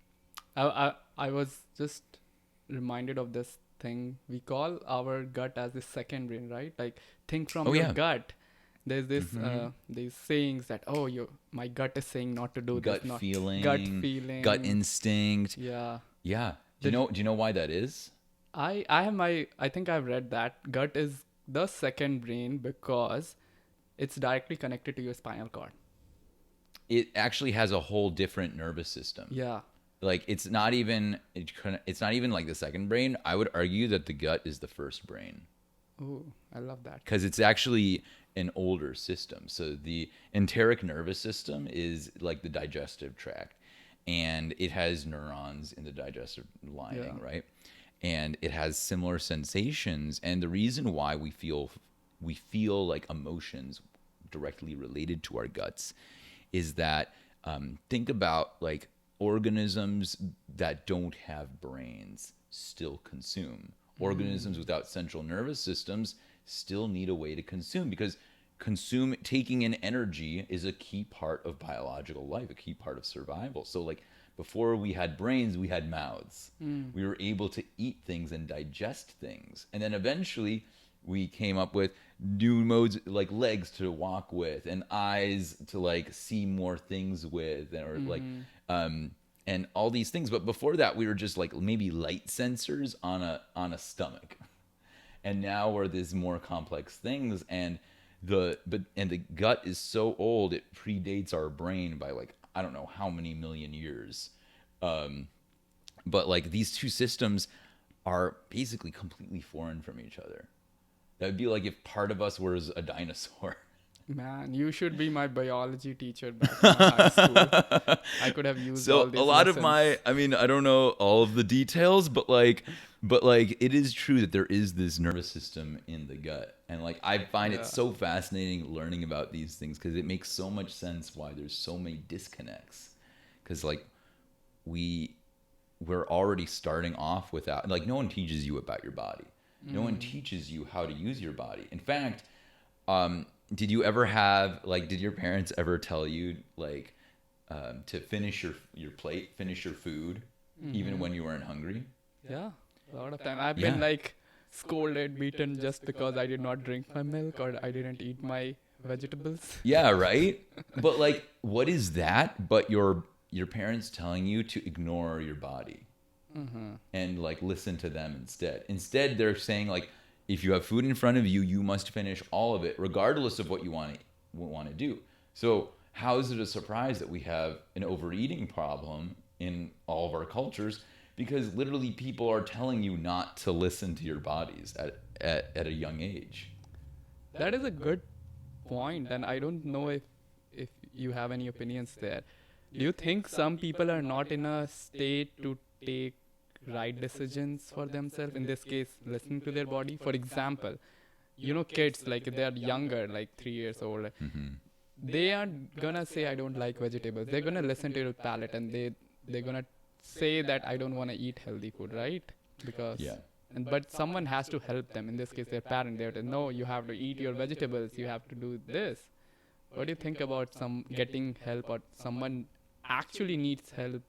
I was just reminded of this thing. We call our gut as the second brain, right? Like think from Oh your yeah. gut. There's this Hmm. these sayings that, oh, my gut is saying not to do this, Gut not gut feeling, gut feeling. instinct. Yeah. Yeah. The, Do you know why that is? I have my I think I've read that gut is the second brain because it's directly connected to your spinal cord. It actually has a whole different nervous system. Yeah. Like it's not even like the second brain. I would argue that the gut is the first brain, Oh, I love that. because it's actually an older system. So the enteric nervous system is like the digestive tract, and it has neurons in the digestive Yeah. lining, right? And it has similar sensations. And the reason why we feel like emotions directly related to our guts is that think about like organisms that don't have brains still consume. Organisms Mm. without central nervous systems still need a way to consume, because taking in energy is a key part of biological life, a key part of survival. So like before we had brains, we had mouths. Mm. We were able to eat things and digest things. And then eventually we came up with new modes, like legs to walk with and eyes to like see more things with, or like Mm-hmm. um and all these things. But before that we were just like maybe light sensors on a stomach. And now we're these more complex things. And the gut is so old, it predates our brain by like I don't know how many million years. um but like these two systems are basically completely foreign from each other. That would be like if part of us was a dinosaur. Man, you should be my biology teacher back in my high school. I could have used all So a these lot of lessons. my, I mean, I don't know all of the details, but like it is true that there is this nervous system in the gut, and like I find it Yeah. so fascinating learning about these things because it makes so much sense why there's so many disconnects. Because like we we're already starting off without, like, no one teaches you about your body. No one teaches you how to use your body. In fact, did you ever have, like, did your parents ever tell you, like, to finish your plate, finish your food, even when you weren't hungry? Yeah, a lot of time. I've been Yeah. like scolded, beaten just because I did not drink my milk or I didn't eat my vegetables. Yeah, right? But like, what is that but your parents telling you to ignore your body and like listen to them instead? Instead, they're saying like, if you have food in front of you, you must finish all of it regardless of what you want to do. So, how is it a surprise that we have an overeating problem in all of our cultures? Because literally people are telling you not to listen to your bodies at a young age. That is a good point, and I don't know if you have any opinions there. Do you think some people are not in a state to take right decisions for themselves? In this case, listening to their body. For example, kids, like if they are younger, like 3 years old, they aren't gonna say I don't like vegetables. They're gonna listen to your palate, and they're gonna say that I don't want to eat healthy food, right? Because Yeah. but someone has to help them. In this case, their parent. They have to no, you have to eat your vegetables. You have to do this. What do you think about some getting help or someone actually needs help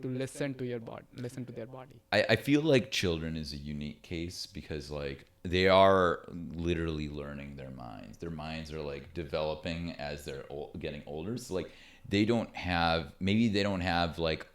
to listen to your body, listen to their body? I feel like children is a unique case because like they are literally learning their minds. Their minds are like developing as they're getting older. So like maybe they don't have like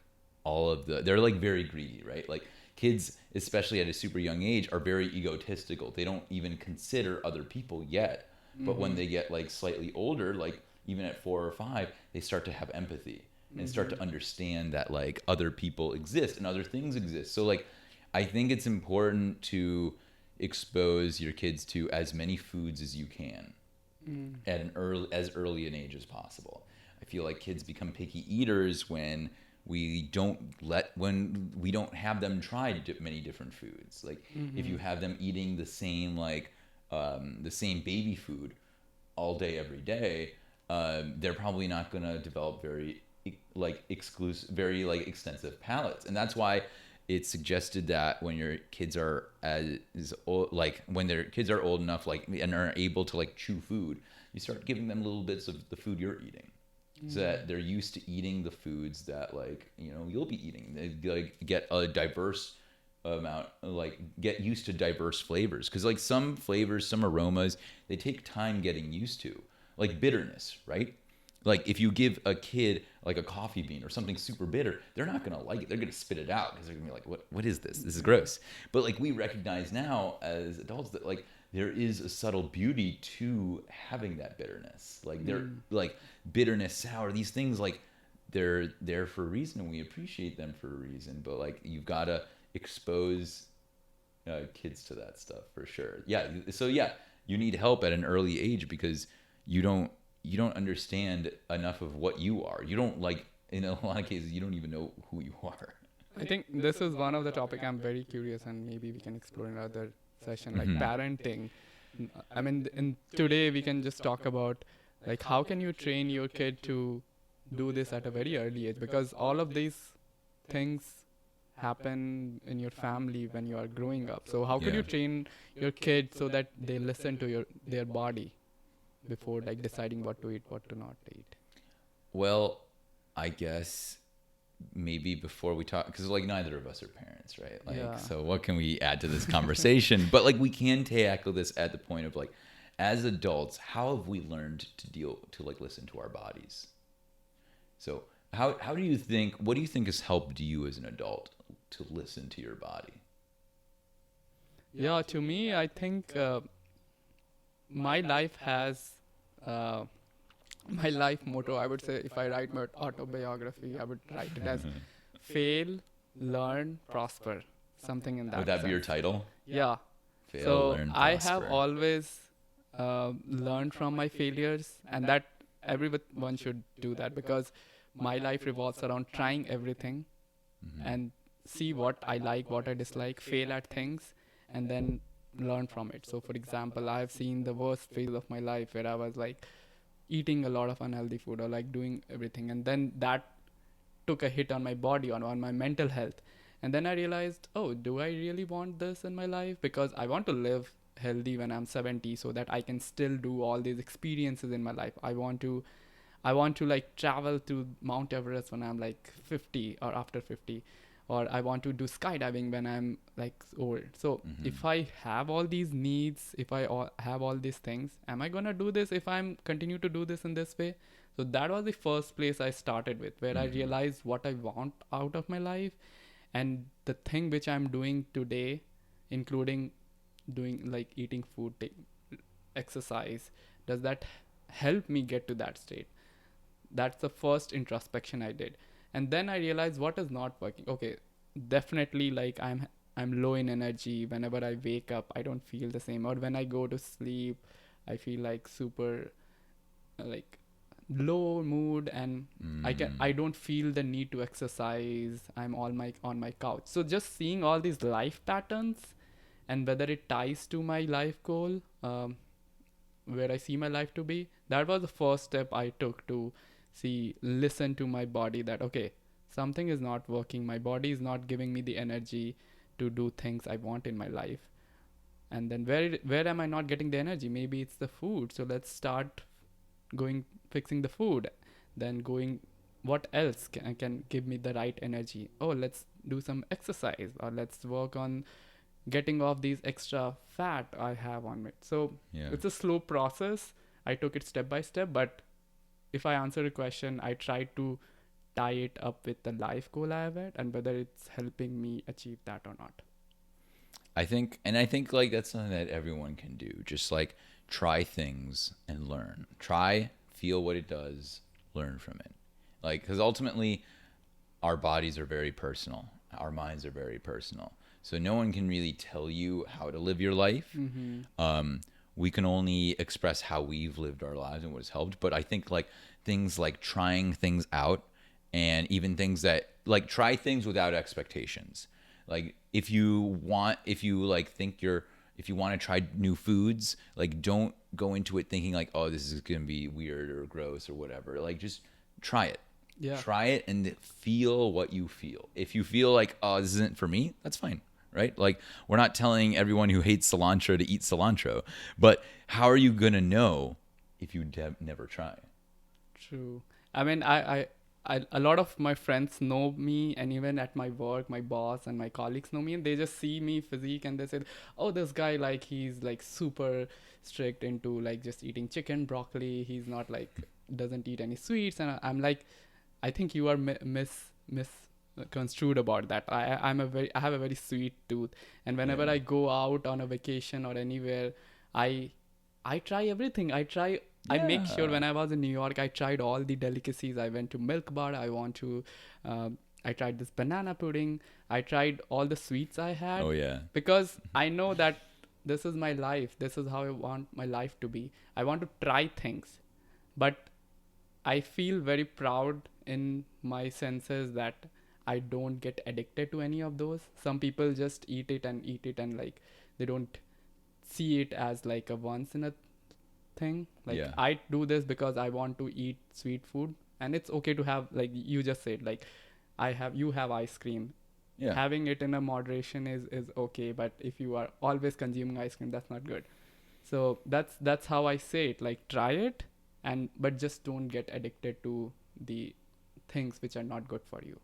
all of they're like very greedy, right? Like kids, especially at a super young age, are very egotistical. They don't even consider other people yet. But when they get like slightly older, like even at 4 or 5, they start to have empathy and start to understand that like other people exist and other things exist. So like I think it's important to expose your kids to as many foods as you can at as early an age as possible. I feel like kids become picky eaters when we don't have them try many different foods. Like if you have them eating the same baby food all day every day, they're probably not going to develop very like extensive palates, and that's why it's suggested that when your kids are when their kids are old enough, like, and are able to like chew food, you start giving them little bits of the food you're eating, so that they're used to eating the foods that like you'll be eating. They like get a diverse amount, like get used to diverse flavors, because like some flavors, some aromas, they take time getting used to, like bitterness, right? Like if you give a kid like a coffee bean or something super bitter, they're not gonna like it. They're gonna spit it out because they're gonna be like, what is this? This is gross. But like we recognize now as adults that like there is a subtle beauty to having that bitterness. Like they're like bitterness, sour, these things, like they're there for a reason, and we appreciate them for a reason. But like you've gotta expose kids to that stuff for sure. Yeah. So yeah, you need help at an early age because you don't understand enough of what you are. You don't, like, in a lot of cases you don't even know who you are. I think this is one of the topic I'm very curious, and maybe we can explore in another session, like parenting. I mean, in today we can just talk about like how can you train your kid to do this at a very early age, because all of these things happen in your family when you are growing up. So how could Yeah. you train your kid so that they listen to their body before like deciding what to eat, what to not eat? Well, I guess maybe before we talk, because like neither of us are parents, right? Like, Yeah. so what can we add to this conversation? But like we can tackle this at the point of like, as adults, how have we learned to like listen to our bodies? So how do you think? What do you think has helped you as an adult to listen to your body? Yeah, to me, I think my life has uh, my life motto. I would say if I write my autobiography, I would write it as fail, learn, prosper. Something in Would that that be your sense. title? Yeah. Fail, So learn, I have prosper. always learn from my failures, and that everyone should do that, because my life revolves around trying everything and see what I like, what I dislike, fail at things, and then learn from it. So, for example, I've seen the worst phases of my life where I was like eating a lot of unhealthy food or like doing everything, and then that took a hit on my body, on my mental health. And then I realized, oh, do I really want this in my life? Because I want to live healthy when I'm 70 so that I can still do all these experiences in my life. I want to like travel to Mount Everest when I'm like 50 or after 50, or I want to do skydiving when I'm like old. So if I have all these needs, if have all these things, am I gonna do this if I'm continue to do this in this way? So that was the first place I started with, where I realized what I want out of my life, and the thing which I'm doing today, including doing like eating food, exercise, does that help me get to that state? That's the first introspection I did. And then I realized what is not working. Okay, definitely, like I'm low in energy. Whenever I wake up, I don't feel the same, or when I go to sleep, I feel like super like low mood, and I don't feel the need to exercise. I'm all my on my couch. So just seeing all these life patterns, and whether it ties to my life goal, where I see my life to be, that was the first step I took to listen to my body, that okay, something is not working. My body is not giving me the energy to do things I want in my life. And then where am I not getting the energy? Maybe it's the food. So let's start going fixing the food. Then going, what else can give me the right energy? Oh, let's do some exercise, or let's work on getting off these extra fat I have on it. So it's a slow process. I took it step by step, but if I answer a question, I try to tie it up with the life goal I have at, and whether it's helping me achieve that or not. I think like that's something that everyone can do. Just like try things and learn. Try, feel what it does, learn from it. Like, because ultimately, our bodies are very personal. Our minds are very personal. So no one can really tell you how to live your life. We can only express how we've lived our lives and what has helped. But I think like things like trying things out, and even things that like try things without expectations. Like if you want to try new foods, like don't go into it thinking like, oh, this is going to be weird or gross or whatever. Like just try it. Yeah. Try it and feel what you feel. If you feel like, oh, this isn't for me, that's fine. Right? Like we're not telling everyone who hates cilantro to eat cilantro, but how are you going to know if you never try? True. I mean, a lot of my friends know me, and even at my work, my boss and my colleagues know me, and they just see me physique and they say, "Oh, this guy, like he's like super strict into like just eating chicken, broccoli. He's not like doesn't eat any sweets." And I'm like, I think you are misconstrued about that. I have a very sweet tooth, and whenever I go out on a vacation or anywhere, I I try everything. I make sure when I was in New York, I tried all the delicacies. I went to Milk Bar. I tried this banana pudding. I tried all the sweets I had. Oh yeah. Because I know that this is my life. This is how I want my life to be. I want to try things, but I feel very proud in my senses that I don't get addicted to any of those. Some people just eat it and like they don't see it as like a once in a thing. Like I do this because I want to eat sweet food, and it's okay to have, like you just said, like you have ice cream. Yeah. Having it in a moderation is okay, but if you are always consuming ice cream, that's not good. So that's how I say it. Like try it, but just don't get addicted to the things which are not good for you.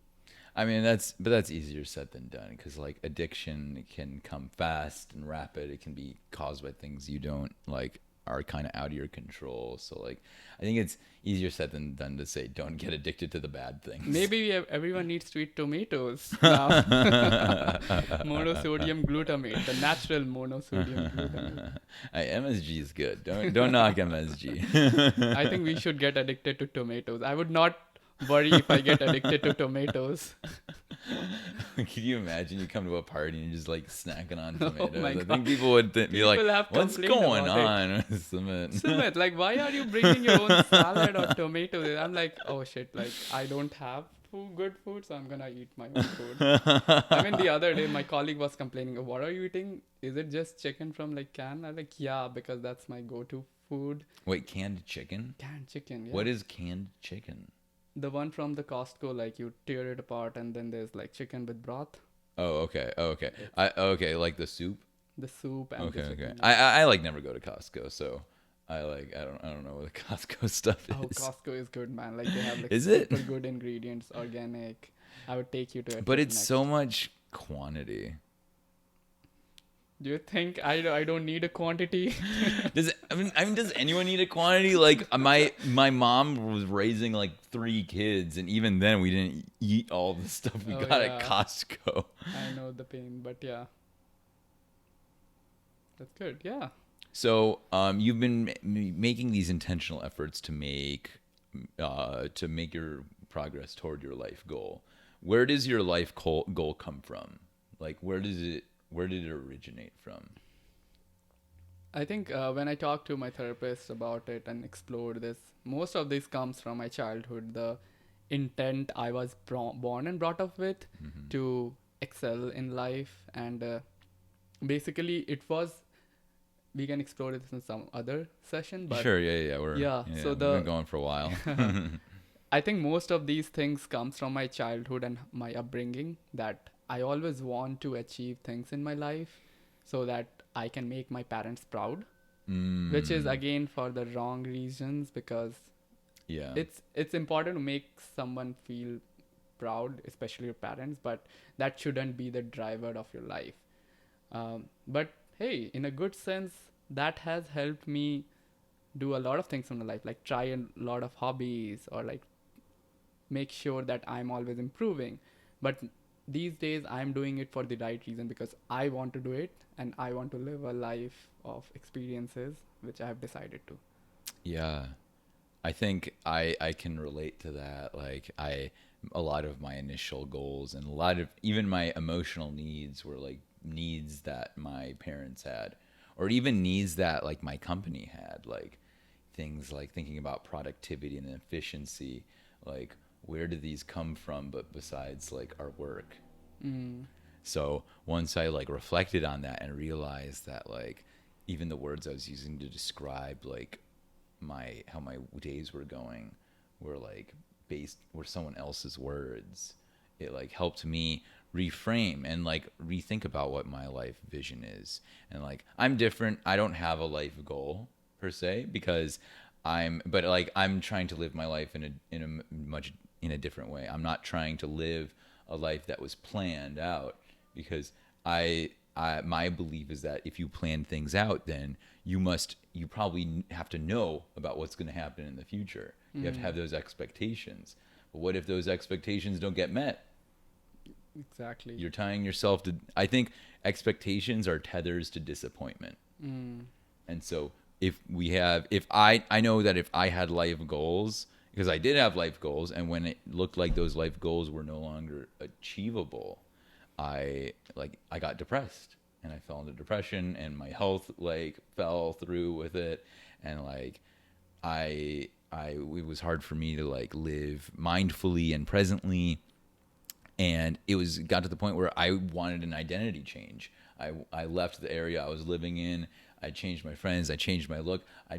I mean, that's easier said than done, because like addiction can come fast and rapid. It can be caused by things you don't like, are kind of out of your control. So like, I think it's easier said than done to say don't get addicted to the bad things. Maybe everyone needs to eat tomatoes now. Monosodium glutamate, the natural monosodium glutamate. MSG is good. Don't knock MSG. I think we should get addicted to tomatoes. I would not worry if I get addicted to tomatoes. Can you imagine you come to a party and you're just like snacking on Oh my tomatoes? I god. think people would be like, People have "What's complained going about it. on, Sumit?" Sumit, like, why are you bringing your own salad or tomatoes? I'm like, oh shit, like, I don't have good food, so I'm gonna eat my own food. I mean, the other day, my colleague was complaining, "Oh, what are you eating? Is it just chicken from like can?" I'm like, yeah, because that's my go-to food. Wait, canned chicken? Canned chicken, yeah. What is canned chicken? The one from the Costco, like you tear it apart and then there's like chicken with broth, Oh, okay. Oh, okay. It's Okay, like the soup. the soup and Okay, the okay. chicken. I like never go to Costco, so I don't know what the Costco stuff Oh, is. Costco is good, man. Like they have like Is it? super good ingredients, organic. I would take you to it. But like, it's next. so much quantity. Do you think I don't need a quantity? Does anyone need a quantity? Like my mom was raising like 3 kids, and even then we didn't eat all the stuff we Oh, got at yeah. Costco. I know the pain, but yeah, that's good. Yeah. So you've been making these intentional efforts to make your progress toward your life goal. Where does your life goal come from? Like where did it originate from? I think when I talked to my therapist about it and explored this, most of this comes from my childhood. The intent I was born and brought up with to excel in life, and basically it was. We can explore this in some other session, but Sure, yeah. yeah. So we've been going for a while. I think most of these things comes from my childhood and my upbringing, that I always want to achieve things in my life so that I can make my parents proud, which is again for the wrong reasons, because Yeah. it's important to make someone feel proud, especially your parents, but that shouldn't be the driver of your life. But hey, in a good sense, that has helped me do a lot of things in my life, like try a lot of hobbies or like make sure that I'm always improving. But these days I'm doing it for the right reason, because I want to do it and I want to live a life of experiences which I have decided to. Yeah. I think I can relate to that. Like a lot of my initial goals and a lot of even my emotional needs were like needs that my parents had, or even needs that like my company had, like things like thinking about productivity and efficiency, like where do these come from but besides like our work. Mm. So once I like reflected on that and realized that like even the words I was using to describe like how my days were going were someone else's words, it like helped me reframe and like rethink about what my life vision is. And like I'm different. I don't have a life goal per se, because I'm trying to live my life in a different way. I'm not trying to live a life that was planned out, because my belief is that if you plan things out, then you probably have to know about what's going to happen in the future. You have to have those expectations. But what if those expectations don't get met? Exactly. You're tying yourself to, I think expectations are tethers to disappointment. Mm. And so if I know that if I had life goals, because I did have life goals, and when it looked like those life goals were no longer achievable, I got depressed, and I fell into depression, and my health like fell through with it, and like it was hard for me to like live mindfully and presently, and got to the point where I wanted an identity change. I left the area I was living in. I changed my friends. I changed my look. I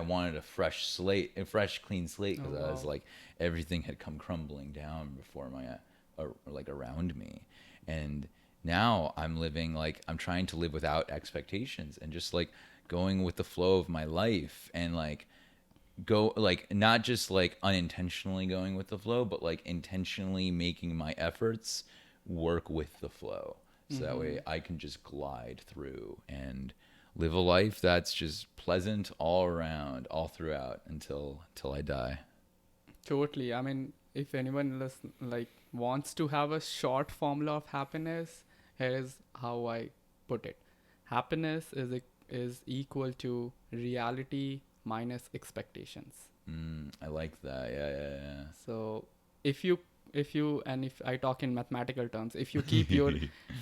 wanted a fresh slate, a fresh clean slate, because I was like everything had come crumbling down before like around me. And now I'm trying to live without expectations and just like going with the flow of my life, and like go like not just like unintentionally going with the flow, but like intentionally making my efforts work with the flow, so that way I can just glide through and live a life that's just pleasant all around, all throughout, until I die. Totally. I mean, if anyone wants to have a short formula of happiness, here is how I put it. Happiness is equal to reality minus expectations. I like that. Yeah. So if you if I talk in mathematical terms, if you keep your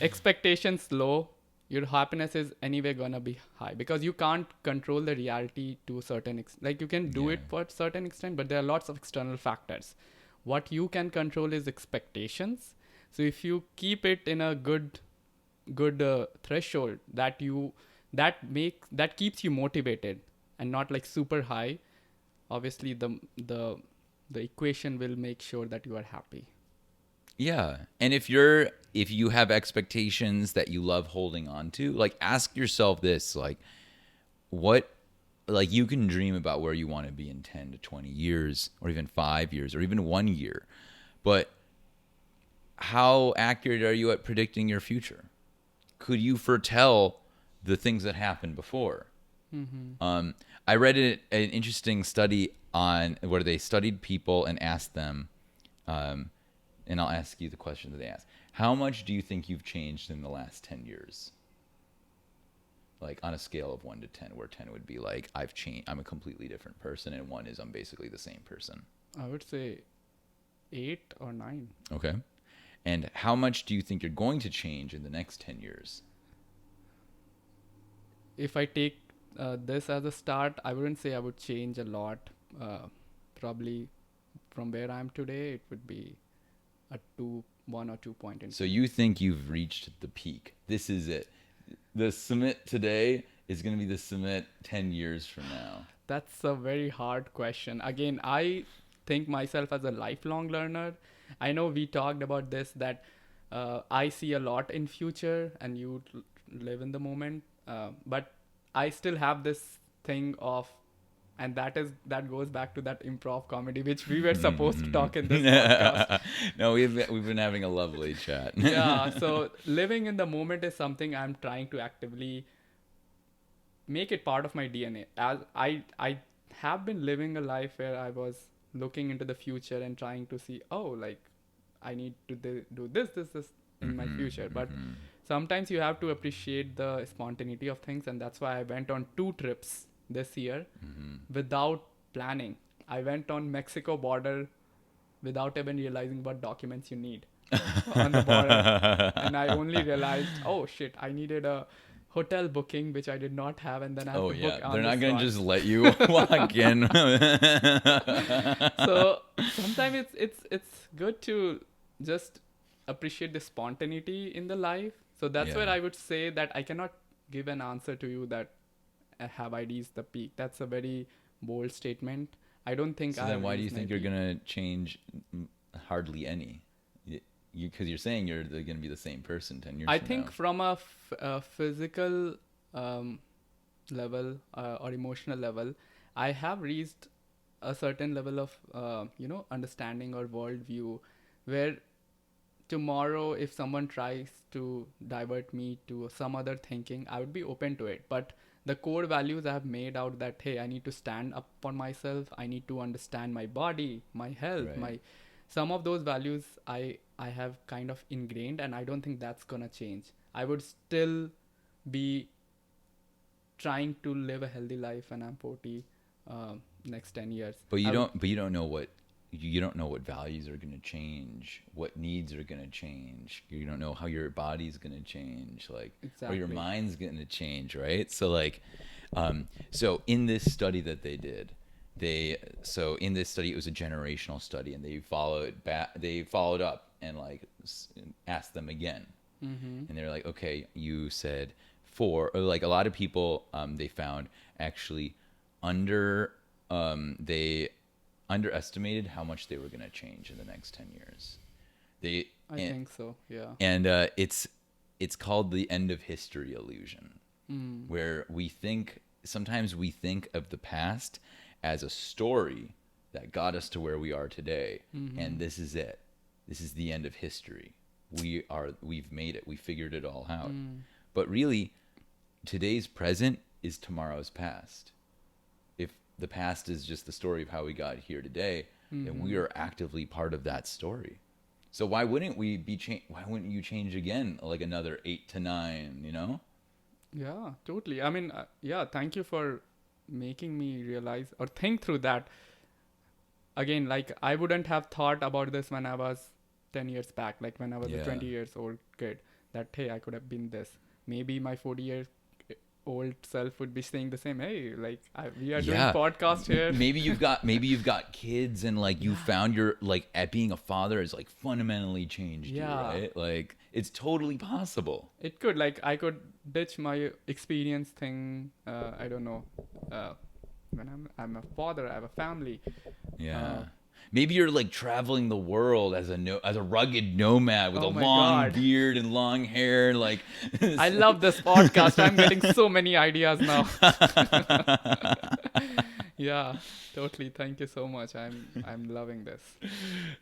expectations low, your happiness is anyway gonna be high, because you can't control the reality to a certain extent. Like you can do Yeah. it for a certain extent, but there are lots of external factors. What you can control is expectations. So if you keep it in a good threshold that keeps you motivated and not like super high, obviously the equation will make sure that you are happy. Yeah. And if you have expectations that you love holding on to, like ask yourself this, like what like you can dream about where you want to be in 10 to 20 years or even 5 years or even 1 year. But how accurate are you at predicting your future? Could you foretell the things that happened before? I read an interesting study on where they studied people and asked them, and I'll ask you the question that they asked. How much do you think you've changed in the last 10 years? Like on a scale of 1 to 10, where 10 would be like, I've changed, I'm a completely different person, and 1 is I'm basically the same person. I would say 8 or 9. Okay. And how much do you think you're going to change in the next 10 years? If I take this as a start, I wouldn't say I would change a lot. Probably from where I am today, it would be a 1 or 2 point So increase. you think you've reached the peak. This is it. The Sumit today is going to be the Sumit 10 years from now. That's a very hard question. Again, I think myself as a lifelong learner. I know we talked about this, that I see a lot in future and you live in the moment. But I still have this thing of, and that goes back to that improv comedy, which we were supposed to talk in this podcast. No, we've been having a lovely chat. Yeah, so living in the moment is something I'm trying to actively make it part of my DNA. As I have been living a life where I was looking into the future and trying to see, oh, like I need to do this in my future. But sometimes you have to appreciate the spontaneity of things, and that's why I went on 2 trips this year without planning. I went on Mexico border without even realizing what documents you need on the border, and I only realized, oh shit, I needed a hotel booking which I did not have, and then I have Oh to book yeah, on they're the not gonna spot. just let you walk in. So sometimes it's good to just appreciate the spontaneity in the life. So that's where Yeah. I would say that I cannot give an answer to you that have I reached the peak. That's a very bold statement. I don't think So I then, have why do you reached my think you're peak. gonna change hardly any? Because you're saying you're gonna be the same person 10 years I from think now. from a physical um, level or emotional level, I have reached a certain level of understanding or worldview, where tomorrow if someone tries to divert me to some other thinking, I would be open to it. But the core values I have made out, that hey, I need to stand up for myself, I need to understand my body, my health, Right. my some of those values I have kind of ingrained, and I don't think that's gonna change. I would still be trying to live a healthy life when I'm 40, next 10 years. But I you would don't. But you don't know what values are gonna change, what needs are gonna change. You don't know how your body's gonna change, like, or your exactly. mind's gonna change, right? So like, so in this study that they did, so in this study it was a generational study, and they followed up and like asked them again, and they're like, okay, you said 4, or like a lot of people they found actually they underestimated how much they were going to change in the next 10 years. They I think so, yeah. and it's called the end of history illusion, where sometimes we think of the past as a story that got us to where we are today, and this is it. This is the end of history. We've made it. We figured it all out. But really, today's present is tomorrow's past. If the past is just the story of how we got here today, then we are actively part of that story. So why wouldn't why wouldn't you change again, like another 8 to 9, you know? Yeah, totally. I mean, yeah, thank you for making me realize or think through that. Again, like I wouldn't have thought about this when I was 10 years back, like when I was a Yeah. 20 years old kid, that, hey, I could have been this. Maybe my 40-year old self would be saying the same. Hey, like we are doing Yeah. podcast here. Maybe you've got kids and like you found your like at being a father has like fundamentally changed you, Yeah. right? Like it's totally possible. It could, like, I could ditch my experience thing. I don't know. When I'm a father, I have a family. Yeah. Maybe you're like traveling the world as a rugged nomad with Oh a my long God. beard and long hair, like I love this podcast. I'm getting so many ideas now. Yeah, totally. Thank you so much. I'm loving this.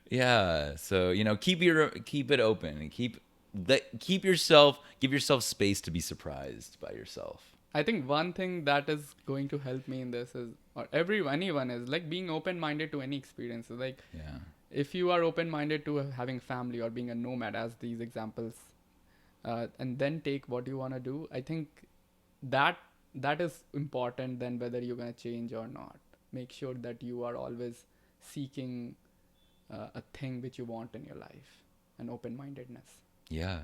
Yeah. So, keep it open and give yourself space to be surprised by yourself. I think one thing that is going to help me in this is, or anyone is, like, being open-minded to any experiences. Like, Yeah. if you are open-minded to having family or being a nomad, as these examples, and then take what you want to do, I think that is important than whether you're going to change or not. Make sure that you are always seeking a thing which you want in your life, and open-mindedness. Yeah.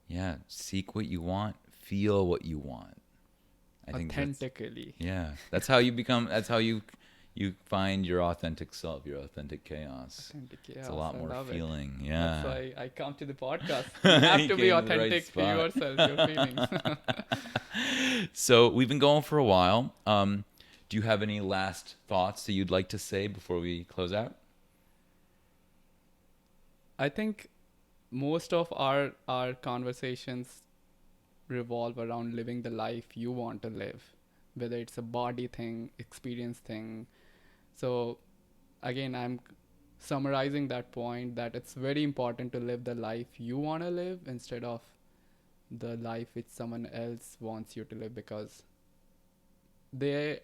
Yeah. Seek what you want, feel what you want. I think Authentically. that's how you find your authentic self, your authentic chaos. Authentic, It's a yes, lot I more love it. feeling. That's Yeah. why I come to the podcast. You have You to came be to the right authentic to spot. yourself, your feelings. So we've been going for a while. Do you have any last thoughts that you'd like to say before we close out? I think most of our conversations revolve around living the life you want to live, whether it's a body thing, experience thing. So again, I'm summarizing that point, that it's very important to live the life you want to live instead of the life which someone else wants you to live, because they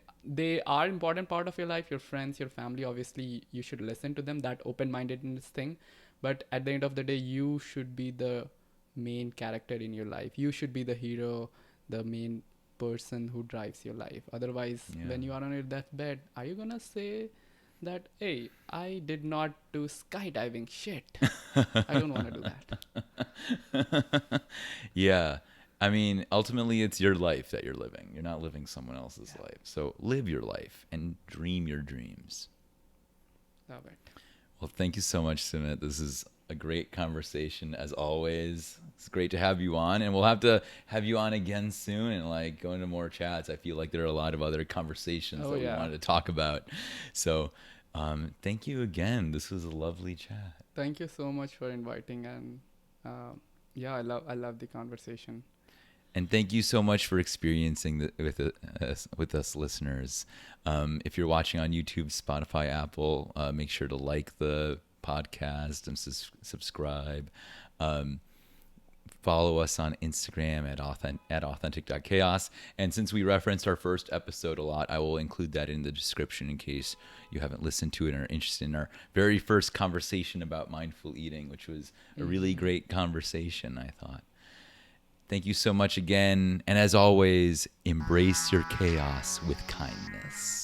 are important part of your life. Your friends, your family, obviously you should listen to them, that open-mindedness thing. But at the end of the day, you should be the main character in your life. You should be the hero, the main person who drives your life. Otherwise, when you are on your deathbed, are you gonna say that, hey, I did not do skydiving? Shit. I don't want to do that. Yeah. I mean, ultimately, it's your life that you're living. You're not living someone else's life. So live your life and dream your dreams. Love it. Well, thank you so much, Sumit. This is a great conversation as always. It's great to have you on, and we'll have to have you on again soon and like go into more chats. I feel like there are a lot of other conversations that we wanted to talk about. So thank you again. This was a lovely chat. Thank you so much for inviting, and I love the conversation. And thank you so much for experiencing with us listeners. If you're watching on YouTube, Spotify, Apple, make sure to like the podcast and subscribe. Follow us on Instagram at authentic.chaos. And since we referenced our first episode a lot, I will include that in the description in case you haven't listened to it and are interested in our very first conversation about mindful eating, which was a really great conversation, I thought. Thank you so much again. And as always, embrace your chaos with kindness.